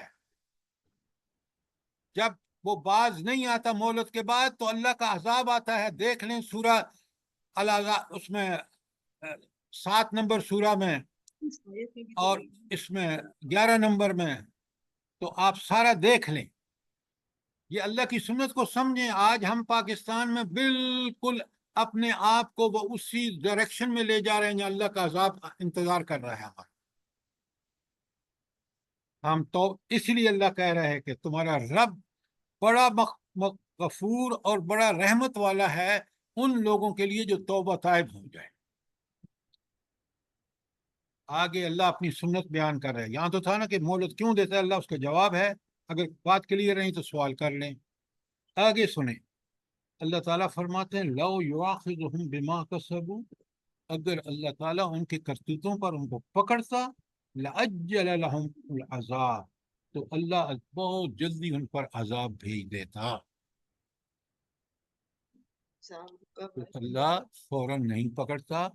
جب وہ باز نہیں آتا مہلت کے بعد تو اللہ کا عذاب آتا ہے. دیکھ لیں سورہ اس میں 7 نمبر سورہ میں اور اس میں 11 نمبر میں، تو آپ سارا دیکھ لیں. یہ اللہ کی سنت کو سمجھیں. آج ہم پاکستان میں بالکل اپنے آپ کو وہ اسی ڈائریکشن میں لے جا رہے ہیں جو اللہ کا عذاب انتظار کر رہا ہے ہمارا. ہم تو اس لیے اللہ کہہ رہے ہیں کہ تمہارا رب بڑا غفور اور بڑا رحمت والا ہے ان لوگوں کے لیے جو توبہ طائب ہو جائے. آگے اللہ اپنی سنت بیان کر رہے ہیں. یہاں تو تھا نا کہ مہلت کیوں دیتا ہے اللہ، اس کا جواب ہے. اگر بات کلیئر نہیں تو سوال کر لیں. آگے سنیں. اللہ تعالیٰ فرماتے ہیں لو یؤاخذہم بما کسبوا، اگر اللہ تعالیٰ ان کے کرتوتوں پر ان کو پکڑتا، لعجل لهم العذاب، تو اللہ بہت جلدی ان پر عذاب بھیج دیتا. تو اللہ فوراً نہیں پکڑتا.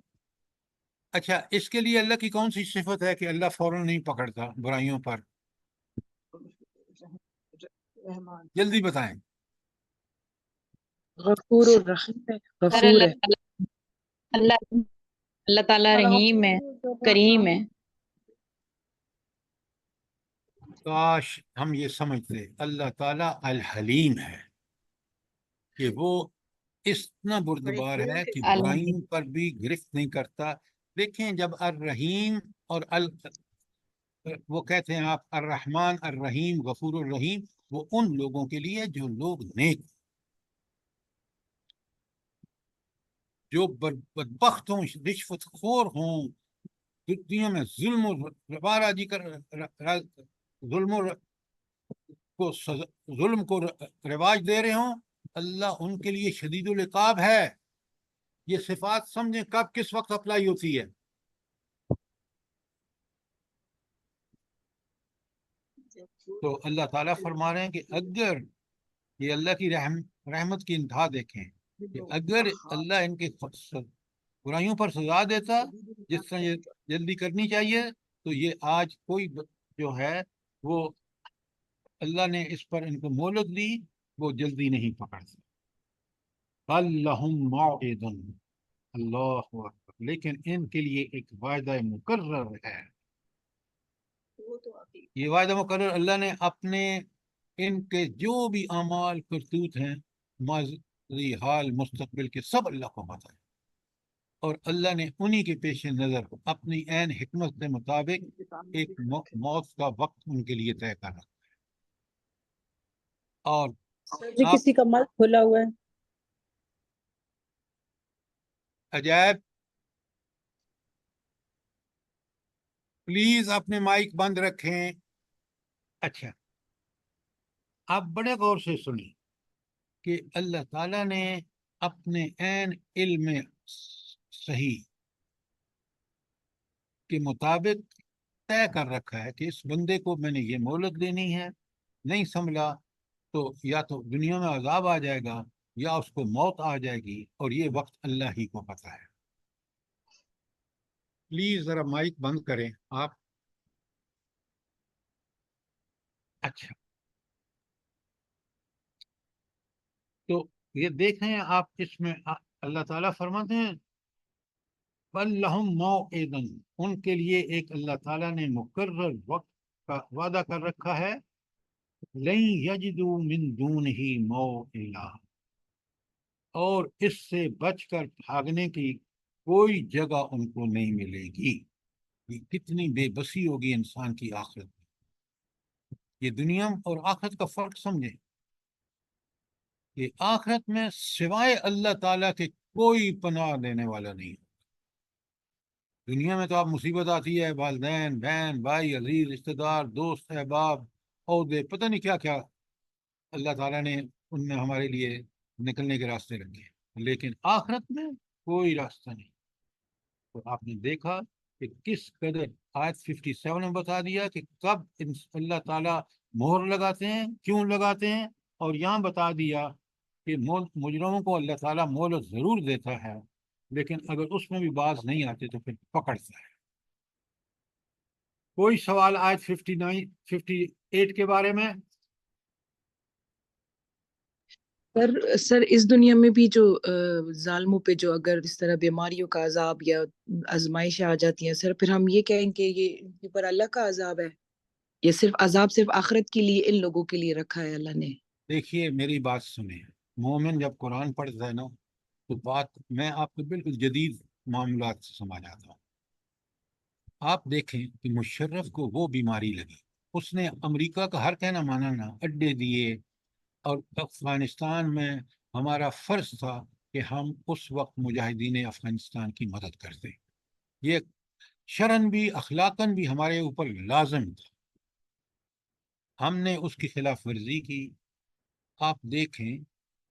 اچھا، اس کے لیے اللہ کی کون سی صفت ہے کہ اللہ فوراً نہیں پکڑتا برائیوں پر؟ جلدی بتائیں. غفور الرحیم ہے، سر غفور ہے. اللہ تعالیٰ رحیم ہے، کریم ہے. کاش ہم یہ سمجھتے اللہ تعالیٰ الحلیم ہے، کہ وہ اتنا بردبار ہے کہ برائیوں پر بھی گرفت نہیں کرتا. دیکھیں جب الرحیم اور وہ کہتے ہیں آپ الرحمن الرحیم غفور الرحیم، وہ ان لوگوں کے لیے جو لوگ نیک، جو بدبخت ہوں، رشوت خور ہوں، دنیا میں ظلم و رباراجی کر ظلم کو رواج دے رہے ہوں، اللہ ان کے لیے شدید العقاب ہے. یہ صفات سمجھیں کب کس وقت اپلائی ہوتی ہے. تو اللہ تعالیٰ فرما رہے ہیں کہ اگر یہ اللہ کی رحمت کی انتہا دیکھیں کہ اگر اللہ ان کے برائیوں پر سزا دیتا جس طرح یہ جلدی کرنی چاہیے، تو یہ آج کوئی جو ہے وہ اللہ نے اس پر ان کو مہلت دی، وہ جلدی نہیں پکڑتے. لَهُم مَوْعِدٌ، اللہ اکبر، لیکن ان کے لیے ایک وعدہ مقرر ہے. یہ وعدہ مقرر اللہ نے اپنے ان کے جو بھی اعمال کرتوت ہیں، ماضی حال مستقبل کے، سب اللہ کو پتہ ہے، اور اللہ نے انہی کے پیش نظر اپنی عین حکمت کے مطابق ایک موت کا وقت ان کے لیے طے کر رکھا ہے. اور جی کسی کا مائک کھلا ہوا ہے. عجائب، پلیز اپنے مائک بند رکھیں. اچھا، آپ بڑے غور سے سنیں کہ اللہ تعالیٰ نے اپنے عین علم صحیح کے مطابق طے کر رکھا ہے کہ اس بندے کو میں نے یہ مہلت دینی ہے، نہیں سنبھلا تو یا تو دنیا میں عذاب آ جائے گا یا اس کو موت آ جائے گی، اور یہ وقت اللہ ہی کو پتہ ہے. پلیز ذرا مائک بند کریں آپ. اچھا، تو یہ دیکھیں آپ، اس میں اللہ تعالیٰ فرماتے ہیں بل لہم موعدن، ان کے لیے ایک اللہ تعالیٰ نے مقرر وقت کا وعدہ کر رکھا ہے. لن یجدوا من دونہ موئلا، اور اس سے بچ کر بھاگنے کی کوئی جگہ ان کو نہیں ملے گی. یہ کتنی بے بسی ہوگی انسان کی آخرت میں. یہ دنیا اور آخرت کا فرق سمجھیں کہ آخرت میں سوائے اللہ تعالیٰ کے کوئی پناہ دینے والا نہیں. دنیا میں تو آپ مصیبت آتی ہے، والدین، بہن، بھائی، عزیز، رشتہ دار، دوست، احباب، عہدے، پتہ نہیں کیا کیا اللہ تعالیٰ نے ان میں ہمارے لیے نکلنے کے راستے رکھے، لیکن آخرت میں کوئی راستہ نہیں. تو آپ نے دیکھا کہ کس قدر آیت 57 میں بتا دیا کہ کب اللہ تعالیٰ مہر لگاتے ہیں، کیوں لگاتے ہیں، اور یہاں بتا دیا کہ مجرموں کو اللہ تعالیٰ مہلت ضرور دیتا ہے، لیکن اگر اس میں بھی باز نہیں آتے تو پھر پکڑتا ہے. کوئی سوال آیت 58 کے بارے میں؟ سر اس دنیا میں بھی جو ظالموں پہ جو اگر اس طرح بیماریوں کا عذاب یا آزمائشیں آ جاتی ہیں سر، پھر ہم یہ کہیں کہ یہ ان کے پر اللہ کا عذاب ہے، یہ صرف عذاب صرف آخرت کے لیے ان لوگوں کے لیے رکھا ہے اللہ نے؟ دیکھیے میری بات سنیں، مومن جب قرآن پڑھتا ہے نا تو بات میں آپ کو بالکل جدید معاملات سے سمجھ آتا ہوں۔ آپ دیکھیں کہ مشرف کو وہ بیماری لگی، اس نے امریکہ کا ہر کہنا مانا نا، اڈے دیے، اور افغانستان میں ہمارا فرض تھا کہ ہم اس وقت مجاہدین افغانستان کی مدد کرتے، یہ شرعاً بھی اخلاقاً بھی ہمارے اوپر لازم تھا، ہم نے اس کی خلاف ورزی کی۔ آپ دیکھیں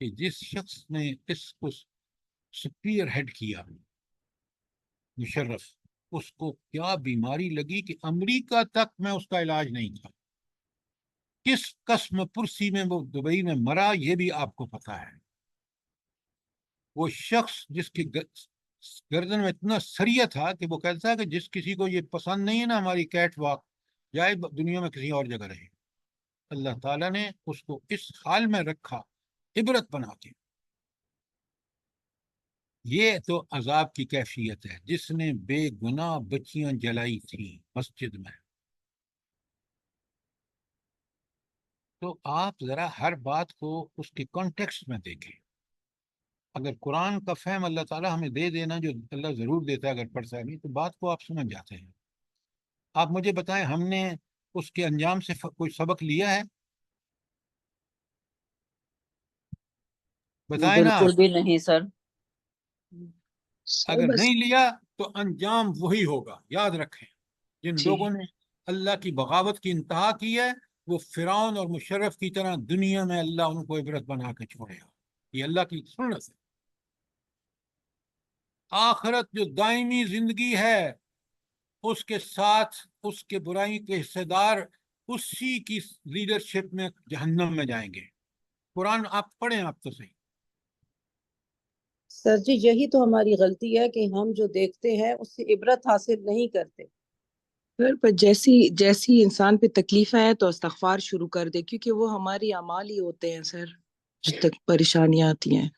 کہ جس شخص نے اس کو سپیئر ہیڈ کیا، مشرف، اس کو کیا بیماری لگی کہ امریکہ تک میں اس کا علاج نہیں تھا، کس قسم پرسی میں وہ دبئی میں مرا یہ بھی آپ کو پتا ہے۔ وہ شخص جس کی گردن میں اتنا سریہ تھا کہ وہ کہتا ہے کہ جس کسی کو یہ پسند نہیں ہے نا ہماری کیٹ واک، جائے دنیا میں کسی اور جگہ رہے۔ اللہ تعالیٰ نے اس کو اس حال میں رکھا عبرت بنا کے۔ یہ تو عذاب کی کیفیت ہے، جس نے بے گناہ بچیاں جلائی تھیں مسجد میں۔ تو آپ ذرا ہر بات کو اس کے کانٹیکسٹ میں دیکھیں۔ اگر قرآن کا فہم اللہ تعالیٰ ہمیں دے دینا، جو اللہ ضرور دیتا ہے اگر پڑھتا ہے نہیں، تو بات کو آپ سمجھ جاتے ہیں۔ آپ مجھے بتائیں ہم نے اس کے انجام سے کوئی سبق لیا ہے؟ بتائیں نا۔ بالکل بھی نہیں سر۔ سر اگر بس نہیں لیا تو انجام وہی ہوگا، یاد رکھیں۔ جن جی لوگوں نے اللہ کی بغاوت کی انتہا کی ہے، وہ فرعون اور مشرف کی طرح دنیا میں اللہ ان کو عبرت بنا کے چھوڑے گا، یہ اللہ کی سنت ہے۔ آخرت جو دائمی زندگی ہے، اس کے ساتھ اس کے برائی کے حصے دار اسی کی لیڈرشپ میں جہنم میں جائیں گے۔ قرآن آپ پڑھیں، آپ تو صحیح۔ سر جی یہی تو ہماری غلطی ہے کہ ہم جو دیکھتے ہیں اس سے عبرت حاصل نہیں کرتے۔ سر پر جیسی جیسی انسان پہ تکلیف ہے تو استغفار شروع کر دے، کیونکہ وہ ہماری اعمال ہی ہوتے ہیں سر جب تک پریشانیاں آتی ہیں۔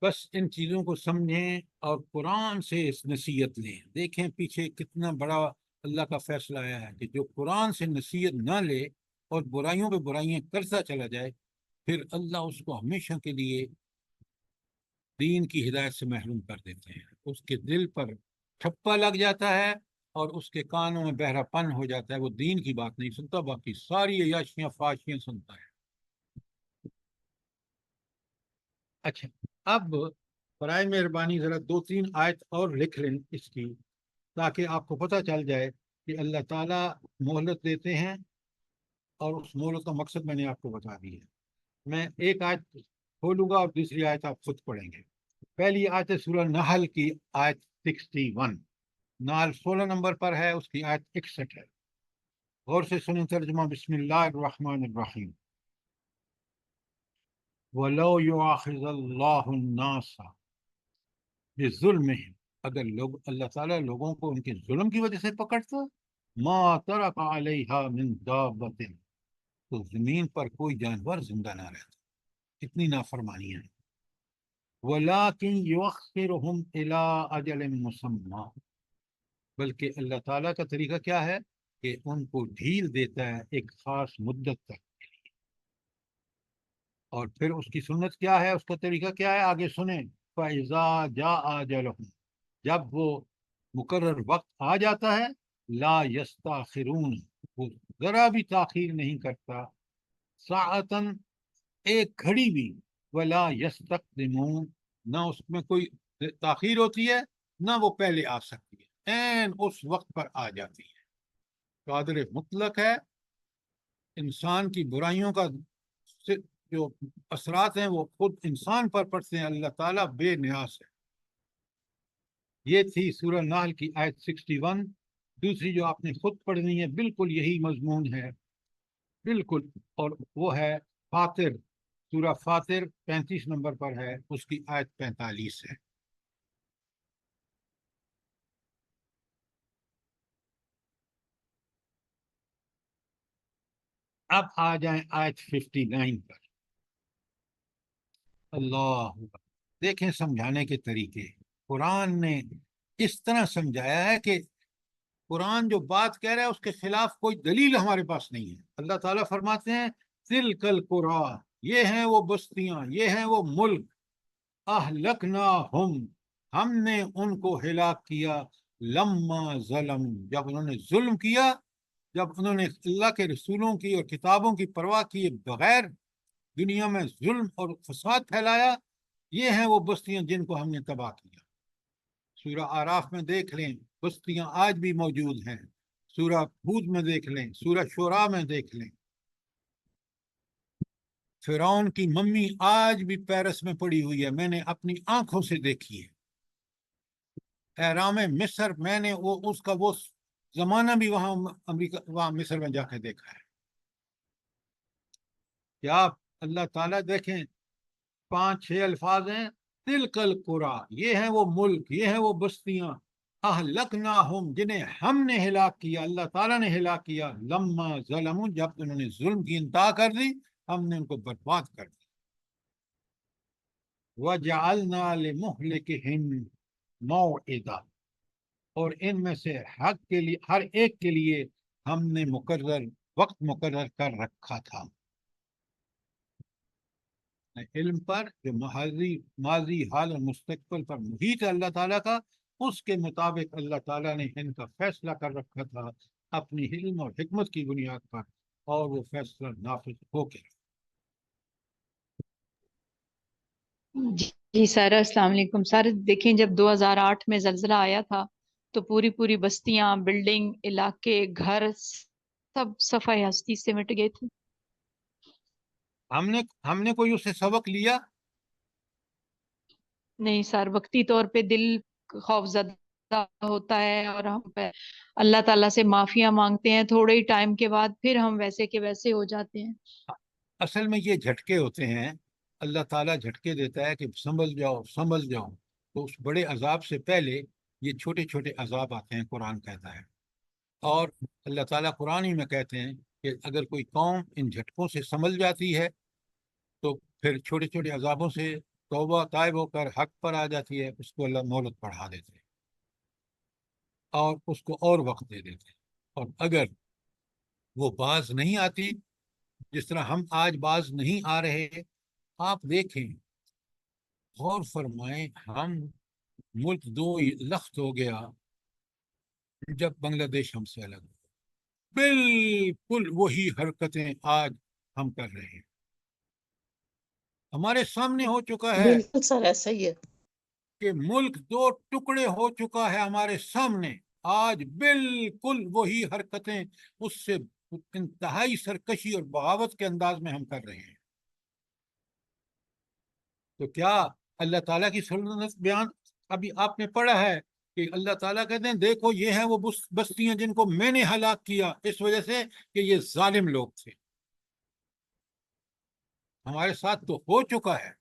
بس ان چیزوں کو سمجھیں اور قرآن سے اس نصیحت لیں۔ دیکھیں پیچھے کتنا بڑا اللہ کا فیصلہ آیا ہے کہ جو قرآن سے نصیحت نہ لے اور برائیوں پہ برائیاں کرتا چلا جائے، پھر اللہ اس کو ہمیشہ کے لیے دین کی ہدایت سے محروم کر دیتے ہیں۔ اس کے دل پر ٹھپا لگ جاتا ہے اور اس کے کانوں میں بہرا پن ہو جاتا ہے، وہ دین کی بات نہیں سنتا، باقی ساری عیاشیاں فاشیاں سنتا ہے۔ اچھا، اب برائے مہربانی ذرا 2-3 آیت اور لکھ لیں اس کی، تاکہ آپ کو پتہ چل جائے کہ اللہ تعالیٰ مہلت دیتے ہیں، اور اس مہلت کا مقصد میں نے آپ کو بتا دیا ہے۔ میں ایک آیت کھولوں گا اور دوسری آیت آپ خود پڑھیں گے۔ پہلی آیت ہے سورہ نحل کی آیت 61، نحل 16 نمبر پر ہے، اس کی آیت 61 ہے۔ غور سے سنیں ترجمہ، بسم اللہ الرحمن الرحیم۔ وَلَوْ يُؤَاخِذَ اللَّهُ النَّاسَ بِظُلْمِهِمْ، اگر اللہ تعالیٰ لوگوں کو ان کے ظلم کی وجہ سے پکڑتا، مَا تَرَكَ عَلَيْهَا مِن دَابَّةٍ، تو زمین پر کوئی جانور زندہ نہ رہتا۔ کتنی نافرمانیاں ہیں۔ وَلَٰكِن يُؤَخِّرُهُمْ إِلَىٰ أَجَلٍ مُّسَمًّى، بلکہ اللہ تعالیٰ کا طریقہ کیا ہے کہ ان کو ڈھیل دیتا ہے ایک خاص مدت تک کے لیے۔ اور پھر اس کی سنت کیا ہے، اس کا طریقہ کیا ہے، آگے سنیں۔ فَإِذَا جَاءَ أَجَلُهُمْ، جب وہ مقرر وقت آ جاتا ہے، لا یستاخرون، وہ ذرا بھی تاخیر نہیں کرتا، ساعتاً، ایک گھڑی بھی، ولا یستقدمون، نہ اس میں کوئی تاخیر ہوتی ہے نہ وہ پہلے آ سکتی ہے، عین اس وقت پر آ جاتی ہے۔ قادر مطلق ہے۔ انسان کی برائیوں کا جو اثرات ہیں وہ خود انسان پر پڑتے ہیں، اللہ تعالیٰ بے نیاز ہے۔ یہ تھی سورہ نحل کی آیت 61۔ دوسری جو آپ نے خود پڑھنی ہے بالکل یہی مضمون ہے، بالکل، اور وہ ہے فاطر، سورہ فاطر 35 نمبر پر ہے، اس کی آیت 45 ہے۔ اب آ جائیں آیت 59 پر۔ اللہ دیکھیں سمجھانے کے طریقے، قرآن نے اس طرح سمجھایا ہے کہ قرآن جو بات کہہ رہا ہے اس کے خلاف کوئی دلیل ہمارے پاس نہیں ہے۔ اللہ تعالیٰ فرماتے ہیں تلک القری، یہ ہیں وہ بستیاں، یہ ہیں وہ ملک، اہلکناہم، ہم نے ان کو ہلاک کیا، لما ظلم، جب انہوں نے ظلم کیا، جب انہوں نے اللہ کے رسولوں کی اور کتابوں کی پرواہ کیے بغیر دنیا میں ظلم اور فساد پھیلایا، یہ ہیں وہ بستیاں جن کو ہم نے تباہ کیا۔ سورہ آراف میں دیکھ لیں، بستیاں آج بھی موجود ہیں، سورہ ہود میں دیکھ لیں، سورہ شعراء میں دیکھ لیں، فرعون کی ممی آج بھی پیرس میں پڑی ہوئی ہے، میں نے اپنی آنکھوں سے دیکھی ہے۔ احرام مصر میں نے اس کا وہ زمانہ بھی وہاں امریکہ، وہاں مصر میں جا کے دیکھا ہے۔ کیا اللہ تعالیٰ دیکھیں 5-6 الفاظ ہیں، تلک القری، یہ ہیں وہ ملک، یہ ہیں وہ بستیاں، اہلکناہم، جنہیں ہم نے ہلاک کیا، اللہ تعالیٰ نے ہلاک کیا، لما ظلموا، جب انہوں نے ظلم کی انتہا کر دی، ہم نے ان کو برباد کر دیا۔ وَجَعَلْنَا لِمُهْلِكِهِمْ مَوْعِدًا، اور ان میں سے حق کے لیے، ہر ایک کے لیے ہم نے وقت مقرر کر رکھا تھا۔ علم پر جو ماضی، حال اور مستقبل پر محیط ہے اللہ تعالیٰ کا، اس کے مطابق اللہ تعالیٰ نے ان کا فیصلہ کر رکھا تھا اپنی علم اور حکمت کی بنیاد پر، اور وہ فیصلہ نافذ ہو کے۔ جی سر، السلام علیکم سر۔ دیکھیں جب 2008 میں زلزلہ آیا تھا تو پوری بستیاں، بلڈنگ، علاقے، گھر سب صفحہ ہستی سے مٹ گئے تھے۔ ہم نے کوئی اسے سبق لیا؟ نہیں سر، وقتی طور پہ دل خوف زدہ ہوتا ہے اور ہم پہ اللہ تعالیٰ سے معافیاں مانگتے ہیں، تھوڑے ہی ٹائم کے بعد پھر ہم ویسے کے ویسے ہو جاتے ہیں۔ اصل میں یہ جھٹکے ہوتے ہیں، اللہ تعالیٰ جھٹکے دیتا ہے کہ سنبھل جاؤ سنبھل جاؤ، تو اس بڑے عذاب سے پہلے یہ چھوٹے چھوٹے عذاب آتے ہیں، قرآن کہتا ہے۔ اور اللہ تعالیٰ قرآن ہی میں کہتے ہیں کہ اگر کوئی قوم ان جھٹکوں سے سنبھل جاتی ہے تو پھر چھوٹے چھوٹے عذابوں سے توبہ طائب ہو کر حق پر آ جاتی ہے، اس کو اللہ مہلت بڑھا دیتے ہیں اور اس کو اور وقت دے دیتے ہیں۔ اور اگر وہ باز نہیں آتی، جس طرح ہم آج باز نہیں آ رہے، آپ دیکھیں، غور فرمائیں، ہم ملک 2 لخت ہو گیا جب بنگلہ دیش ہم سے الگ ہو، بالکل وہی حرکتیں آج ہم کر رہے ہیں، ہمارے سامنے ہو چکا ہے بالکل سر ایسا ہی ہے۔ کہ ملک 2 ٹکڑے ہو چکا ہے ہمارے سامنے، آج بالکل وہی حرکتیں اس سے انتہائی سرکشی اور بغاوت کے انداز میں ہم کر رہے ہیں۔ تو کیا اللہ تعالیٰ کی سلطنت بیان ابھی آپ نے پڑھا ہے کہ اللہ تعالیٰ کہتے ہیں دیکھو یہ ہیں وہ بستیاں جن کو میں نے ہلاک کیا اس وجہ سے کہ یہ ظالم لوگ تھے۔ ہمارے ساتھ تو ہو چکا ہے۔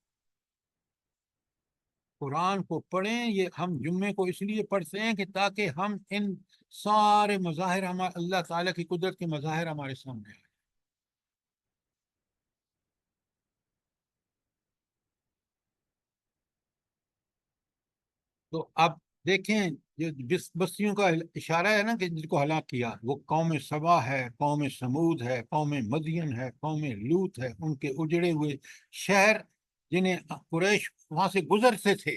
قرآن کو پڑھیں، یہ ہم جمعے کو اس لیے پڑھتے ہیں کہ تاکہ ہم ان سارے مظاہر، اللہ تعالیٰ کی قدرت کے مظاہر ہمارے سامنے آئیں۔ تو اب دیکھیں یہ جس بستیوں کا اشارہ ہے نا کہ جن کو ہلاک کیا، وہ قوم سبا ہے، قوم سمود ہے، قوم مدین ہے، قوم لوط ہے، ان کے اجڑے ہوئے شہر جنہیں قریش وہاں سے گزرتے تھے،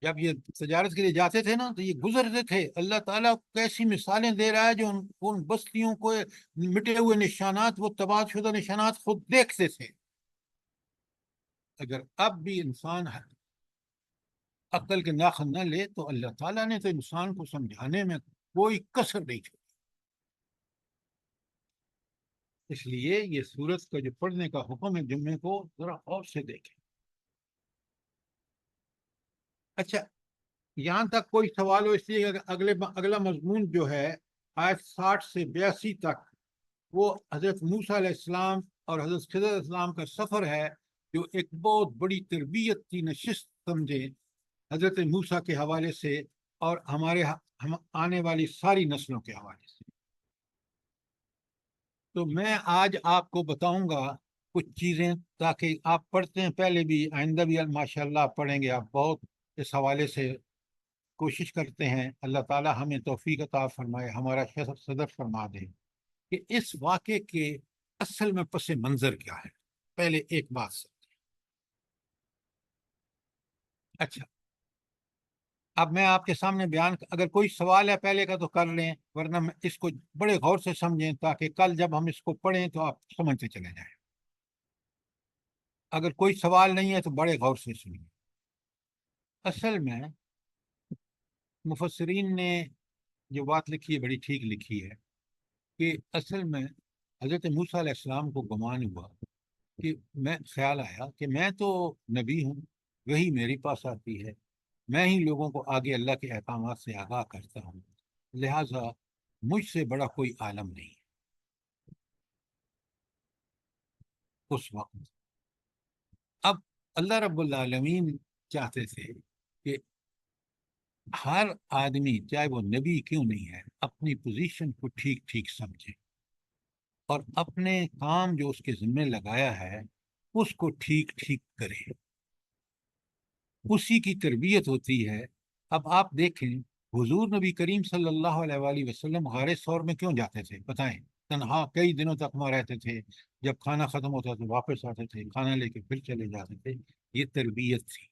جب یہ تجارت کے لیے جاتے تھے نا تو یہ گزرتے تھے۔ اللہ تعالیٰ کیسی مثالیں دے رہا ہے جو ان بستیوں کو مٹے ہوئے نشانات، وہ تباہ شدہ نشانات خود دیکھتے تھے۔ اگر اب بھی انسان عقل کے ناخن نہ لے تو اللہ تعالیٰ نے تو انسان کو سمجھانے میں کوئی کسر نہیں چھوڑی۔ اس لیے یہ سورت کا جو پڑھنے کا حکم ہے جمعے کو ذرا اور سے دیکھیں۔ اچھا، یہاں تک کوئی سوال ہو؟ اس لیے اگلا مضمون جو ہے آیت 60 سے 82 تک، وہ حضرت موسیٰ علیہ السلام اور حضرت خضر علیہ السلام کا سفر ہے، جو ایک بہت بڑی تربیت کی نشست سمجھیں حضرت موسیٰ کے حوالے سے اور ہم آنے والی ساری نسلوں کے حوالے سے۔ تو میں آج آپ کو بتاؤں گا کچھ چیزیں تاکہ آپ پڑھتے ہیں پہلے بھی، آئندہ بھی ماشاءاللہ آپ پڑھیں گے، آپ بہت اس حوالے سے کوشش کرتے ہیں. اللہ تعالی ہمیں توفیق عطا فرمائے، ہمارا صدر فرما دے کہ اس واقعے کے اصل میں پس منظر کیا ہے. پہلے ایک بات سے اچھا، اب میں آپ کے سامنے بیان، اگر کوئی سوال ہے پہلے کا تو کر لیں، ورنہ میں اس کو بڑے غور سے سمجھیں تاکہ کل جب ہم اس کو پڑھیں تو آپ سمجھتے چلے جائیں. اگر کوئی سوال نہیں ہے تو بڑے غور سے سنیے. اصل میں مفسرین نے جو بات لکھی ہے بڑی ٹھیک لکھی ہے کہ اصل میں حضرت موسیٰ علیہ السلام کو گمان ہوا کہ خیال آیا کہ میں تو نبی ہوں، وہی میرے پاس آتی ہے، میں ہی لوگوں کو آگے اللہ کے احکامات سے آگاہ کرتا ہوں، لہٰذا مجھ سے بڑا کوئی عالم نہیں ہے. اس وقت اب اللہ رب العالمین چاہتے تھے کہ ہر آدمی چاہے وہ نبی کیوں نہیں ہے اپنی پوزیشن کو ٹھیک ٹھیک سمجھے اور اپنے کام جو اس کے ذمہ لگایا ہے اس کو ٹھیک ٹھیک کرے. اسی کی تربیت ہوتی ہے. اب آپ دیکھیں حضور نبی کریم صلی اللہ علیہ وآلہ وسلم غار ثور میں کیوں جاتے تھے بتائیں؟ تنہا کئی دنوں تک وہاں رہتے تھے، جب کھانا ختم ہوتا تو واپس آتے تھے، کھانا لے کے پھر چلے جاتے تھے. یہ تربیت تھی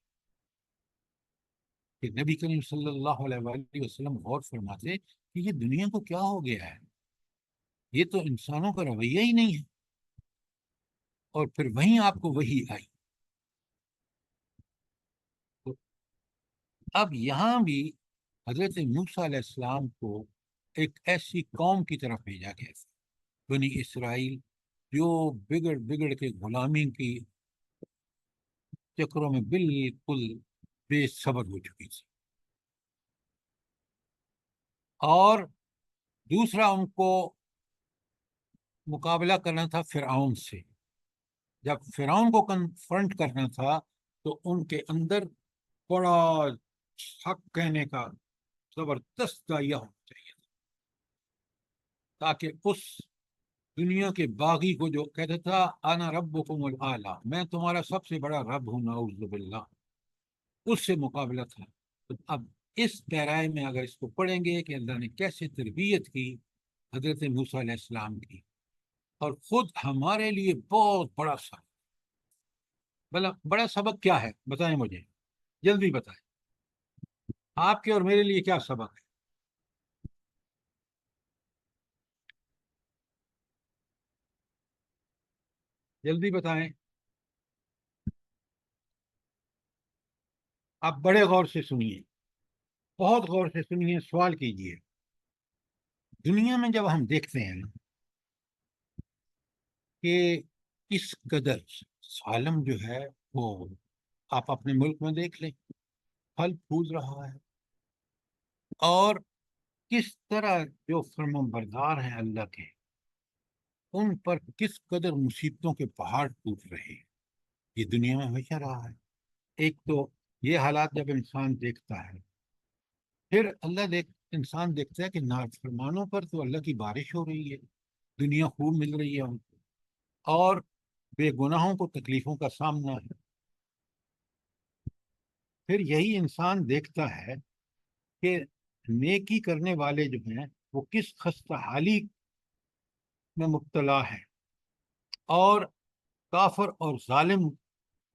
کہ نبی کریم صلی اللہ علیہ وآلہ وسلم غور فرماتے کہ یہ دنیا کو کیا ہو گیا ہے، یہ تو انسانوں کا رویہ ہی نہیں ہے. اور پھر وہیں آپ کو وہی آئی. تو اب یہاں بھی حضرت موسیٰ علیہ السلام کو ایک ایسی قوم کی طرف بھیجا گیا تھا، بنی اسرائیل، جو بگڑ بگڑ کے غلامی کی چکروں میں بالکل بے صبر ہو چکی تھی. اور دوسرا ان کو مقابلہ کرنا تھا فرعون سے. جب فرعون کو کنفرنٹ کرنا تھا تو ان کے اندر بڑا حق کہنے کا زبردست داعیہ ہونا چاہیے تاکہ اس دنیا کے باغی کو جو کہتا تھا انا ربکم الاعلی، میں تمہارا سب سے بڑا رب ہوں، نعوذ باللہ، اس سے مقابلہ تھا. تو اب اس پیرائے میں اگر اس کو پڑھیں گے کہ اللہ نے کیسے تربیت کی حضرت موسیٰ علیہ السلام کی، اور خود ہمارے لیے بہت بڑا سبق. بڑا سبق کیا ہے بتائیں مجھے، جلدی بتائیں، آپ کے اور میرے لیے کیا سبق ہے؟ جلدی بتائیں. آپ بڑے غور سے سنیے، بہت غور سے سنیے، سوال کیجئے. دنیا میں جب ہم دیکھتے ہیں کہ اس قدر ظالم جو ہے وہ، آپ اپنے ملک میں دیکھ لیں، پھل پھول رہا ہے، اور کس طرح جو فرمان بردار ہیں اللہ کے، ان پر کس قدر مصیبتوں کے پہاڑ ٹوٹ رہے ہیں. یہ دنیا میں ہمیشہ رہا ہے. ایک تو یہ حالات جب انسان دیکھتا ہے، پھر انسان دیکھتا ہے کہ نافرمانوں پر تو اللہ کی بارش ہو رہی ہے، دنیا خوب مل رہی ہے ان کو، اور بے گناہوں کو تکلیفوں کا سامنا ہے. پھر یہی انسان دیکھتا ہے کہ نیکی کرنے والے جو ہیں وہ کس خستہ حالی میں مبتلا ہے، اور کافر اور ظالم.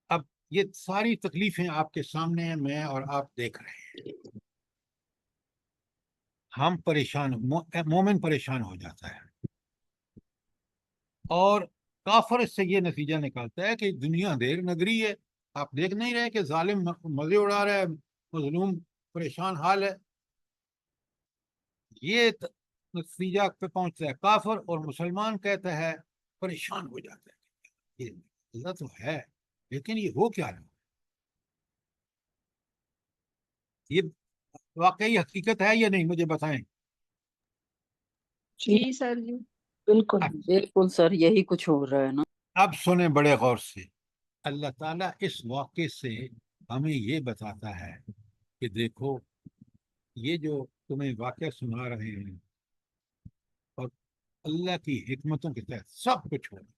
اب یہ ساری تکلیفیں آپ کے سامنے ہیں، میں اور آپ دیکھ رہے ہیں. ہم پریشان، مومن پریشان ہو جاتا ہے، اور کافر اس سے یہ نتیجہ نکالتا ہے کہ دنیا دیر نگری ہے. آپ دیکھ نہیں رہے کہ ظالم مزے اڑا رہا ہے، مظلوم پریشان حال ہے. یہ نتیجہ پہ پہنچتا ہے کافر، اور مسلمان کہتا ہے، پریشان ہو جاتا ہے، یہ اللہ تو ہے لیکن یہ ہو کیا رہا؟ یہ واقعی حقیقت ہے یا نہیں، مجھے بتائیں. جی سر جی بالکل. بالکل سر، یہی کچھ ہو رہا ہے نا. اب سنیں بڑے غور سے. اللہ تعالیٰ اس واقعے سے ہمیں یہ بتاتا ہے کہ دیکھو، یہ جو تمہیں واقعہ سنا رہے ہیں، اور اللہ کی حکمتوں کے تحت سب کچھ ہو رہا ہے.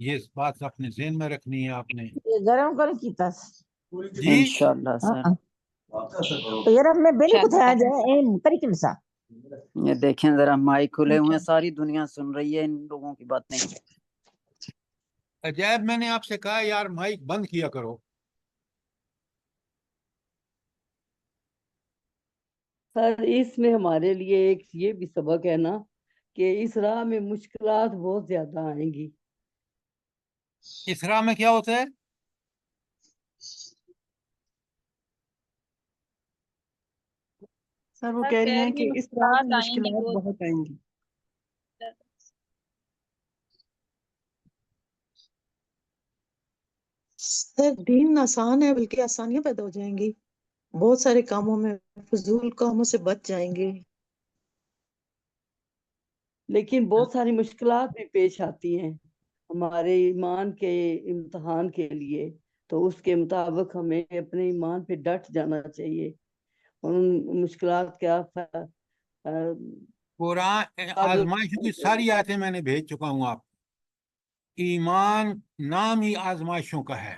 یہ بات اپنے ذہن میں رکھنی ہے آپ نے. یہ گرم کر کیتا جی انشاءاللہ سر. تو یار میں بلی کو تھا جائے کری کلسا. یہ دیکھیں ذرا مائک کھلے ہوئے ہیں, ساری دنیا سن رہی ہے ان لوگوں کی باتیں. عجائب, میں نے آپ سے کہا یار مائک بند کیا کرو. سر اس میں ہمارے لیے ایک یہ بھی سبق ہے نا کہ اس راہ میں مشکلات بہت زیادہ آئیں گی. اس راہ میں کیا ہوتا ہے؟ سر وہ کہہ رہی ہیں کہ اس راہ میں مشکلات بہت آئیں گی. سر دین آسان ہے, بلکہ آسانیاں پیدا ہو جائیں گی, بہت سارے کاموں میں فضول کاموں سے بچ جائیں گے. لیکن بہت ساری مشکلات بھی پیش آتی ہیں ہمارے ایمان کے امتحان کے لیے, تو اس کے مطابق ہمیں اپنے ایمان پہ ڈٹ جانا چاہیے. ان مشکلات کا قرآن آزمائشوں کی ساری آیتیں میں نے بھیج چکا ہوں آپ. ایمان نام ہی آزمائشوں کا ہے.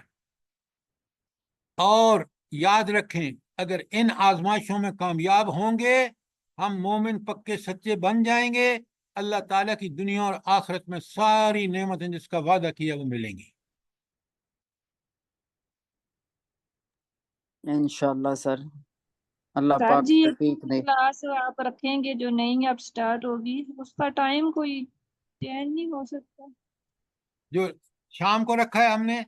اور یاد رکھیں اگر ان آزمائشوں میں کامیاب ہوں گے ہم مومن پکے سچے بن جائیں گے. اللہ تعالیٰ کی دنیا اور آخرت میں ساری نعمتیں جس کا وعدہ کیا وہ ملیں گی. انشاءاللہ سر. اللہ سر پاک جی توفیق دے. کلاس آپ رکھیں گے جو نہیں اب سٹارٹ ہوگی, اس کا ٹائم کوئی چینج نہیں ہو سکتا؟ جو شام کو رکھا ہے ہم نے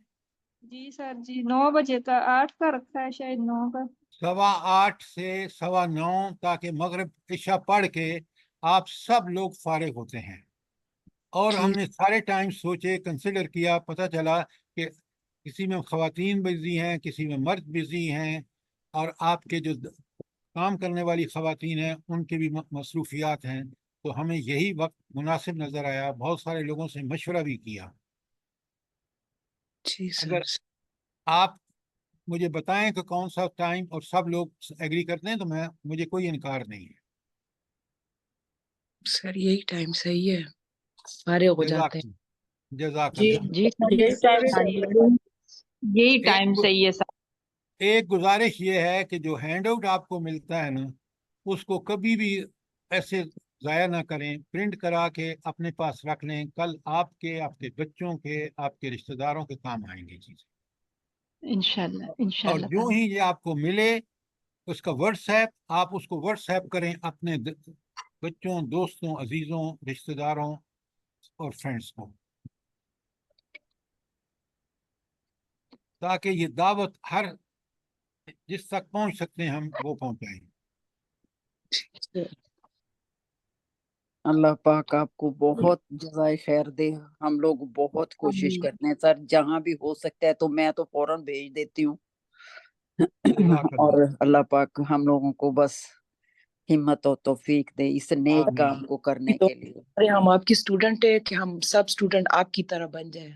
جی سر جی 9 بجے کا, 8 کا رکھا ہے شاید 9 کا. 8:15 سے 9:15 تاکہ مغرب عشاء پڑھ کے آپ سب لوگ فارغ ہوتے ہیں. اور ہم نے سارے ٹائم سوچے, کنسیڈر کیا, پتہ چلا کہ کسی میں خواتین بزی ہیں, کسی میں مرد بزی ہیں, اور آپ کے جو کام کرنے والی خواتین ہیں ان کی بھی مصروفیات ہیں. تو ہمیں یہی وقت مناسب نظر آیا. بہت سارے لوگوں سے مشورہ بھی کیا. اگر آپ مجھے بتائیں کہ کون سا ٹائم اور سب لوگ ایگری کرتے ہیں تو مجھے کوئی انکار نہیں ہے. سر یہی ٹائم صحیح ہے, فارغ ہو جاتے ہیں. جزاک جی اللہ. جی یہی ٹائم صحیح ہے سر. ایک گزارش یہ ہے کہ جو ہینڈ آؤٹ آپ کو ملتا ہے نا, اس کو کبھی بھی ایسے ضائع نہ کریں, پرنٹ کرا کے اپنے پاس رکھ لیں. کل آپ کے بچوں کے, آپ کے رشتہ داروں کے کام آئیں گے چیزیں. انشاءاللہ اور انشاءاللہ جو ہی یہ آپ کو ملے اس کا واٹس ایپ, آپ اس کو واٹس ایپ کریں اپنے بچوں, دوستوں, عزیزوں, رشتہ داروں اور فرینڈس کو, تاکہ یہ دعوت ہر جس تک پہنچ سکتے ہیں ہم وہ پہنچائیں. اللہ پاک آپ کو بہت جزائے خیر دے. ہم لوگ بہت کوشش کرتے ہیں سر, جہاں بھی ہو سکتا ہے تو میں تو فوراً بھیج دیتی ہوں. اور اللہ پاک ہم لوگوں کو بس ہمت و توفیق دے اس نیک کام کو کرنے کے لیے. ارے ہم آپ کی اسٹوڈنٹ ہے کہ ہم سب اسٹوڈنٹ آپ کی طرح بن جائیں.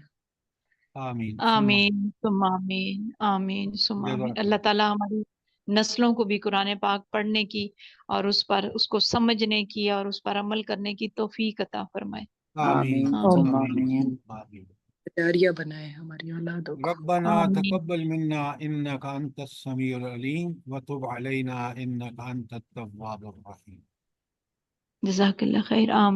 آمین آمین ثم آمین آمین ثم آمین. اللہ تعالیٰ ہماری نسلوں کو بھی قرآن پاک پڑھنے کی اور اس کو سمجھنے کی اور اس پر عمل کرنے کی توفیق عطا فرمائے. آمین ثم آمین. جاریہ بنائے ہماری اولادوں کو. ربنا تقبل منا انك انت السميع العليم وتب علينا انك انت التواب الرحيم. جزاک اللہ خیر. آمین.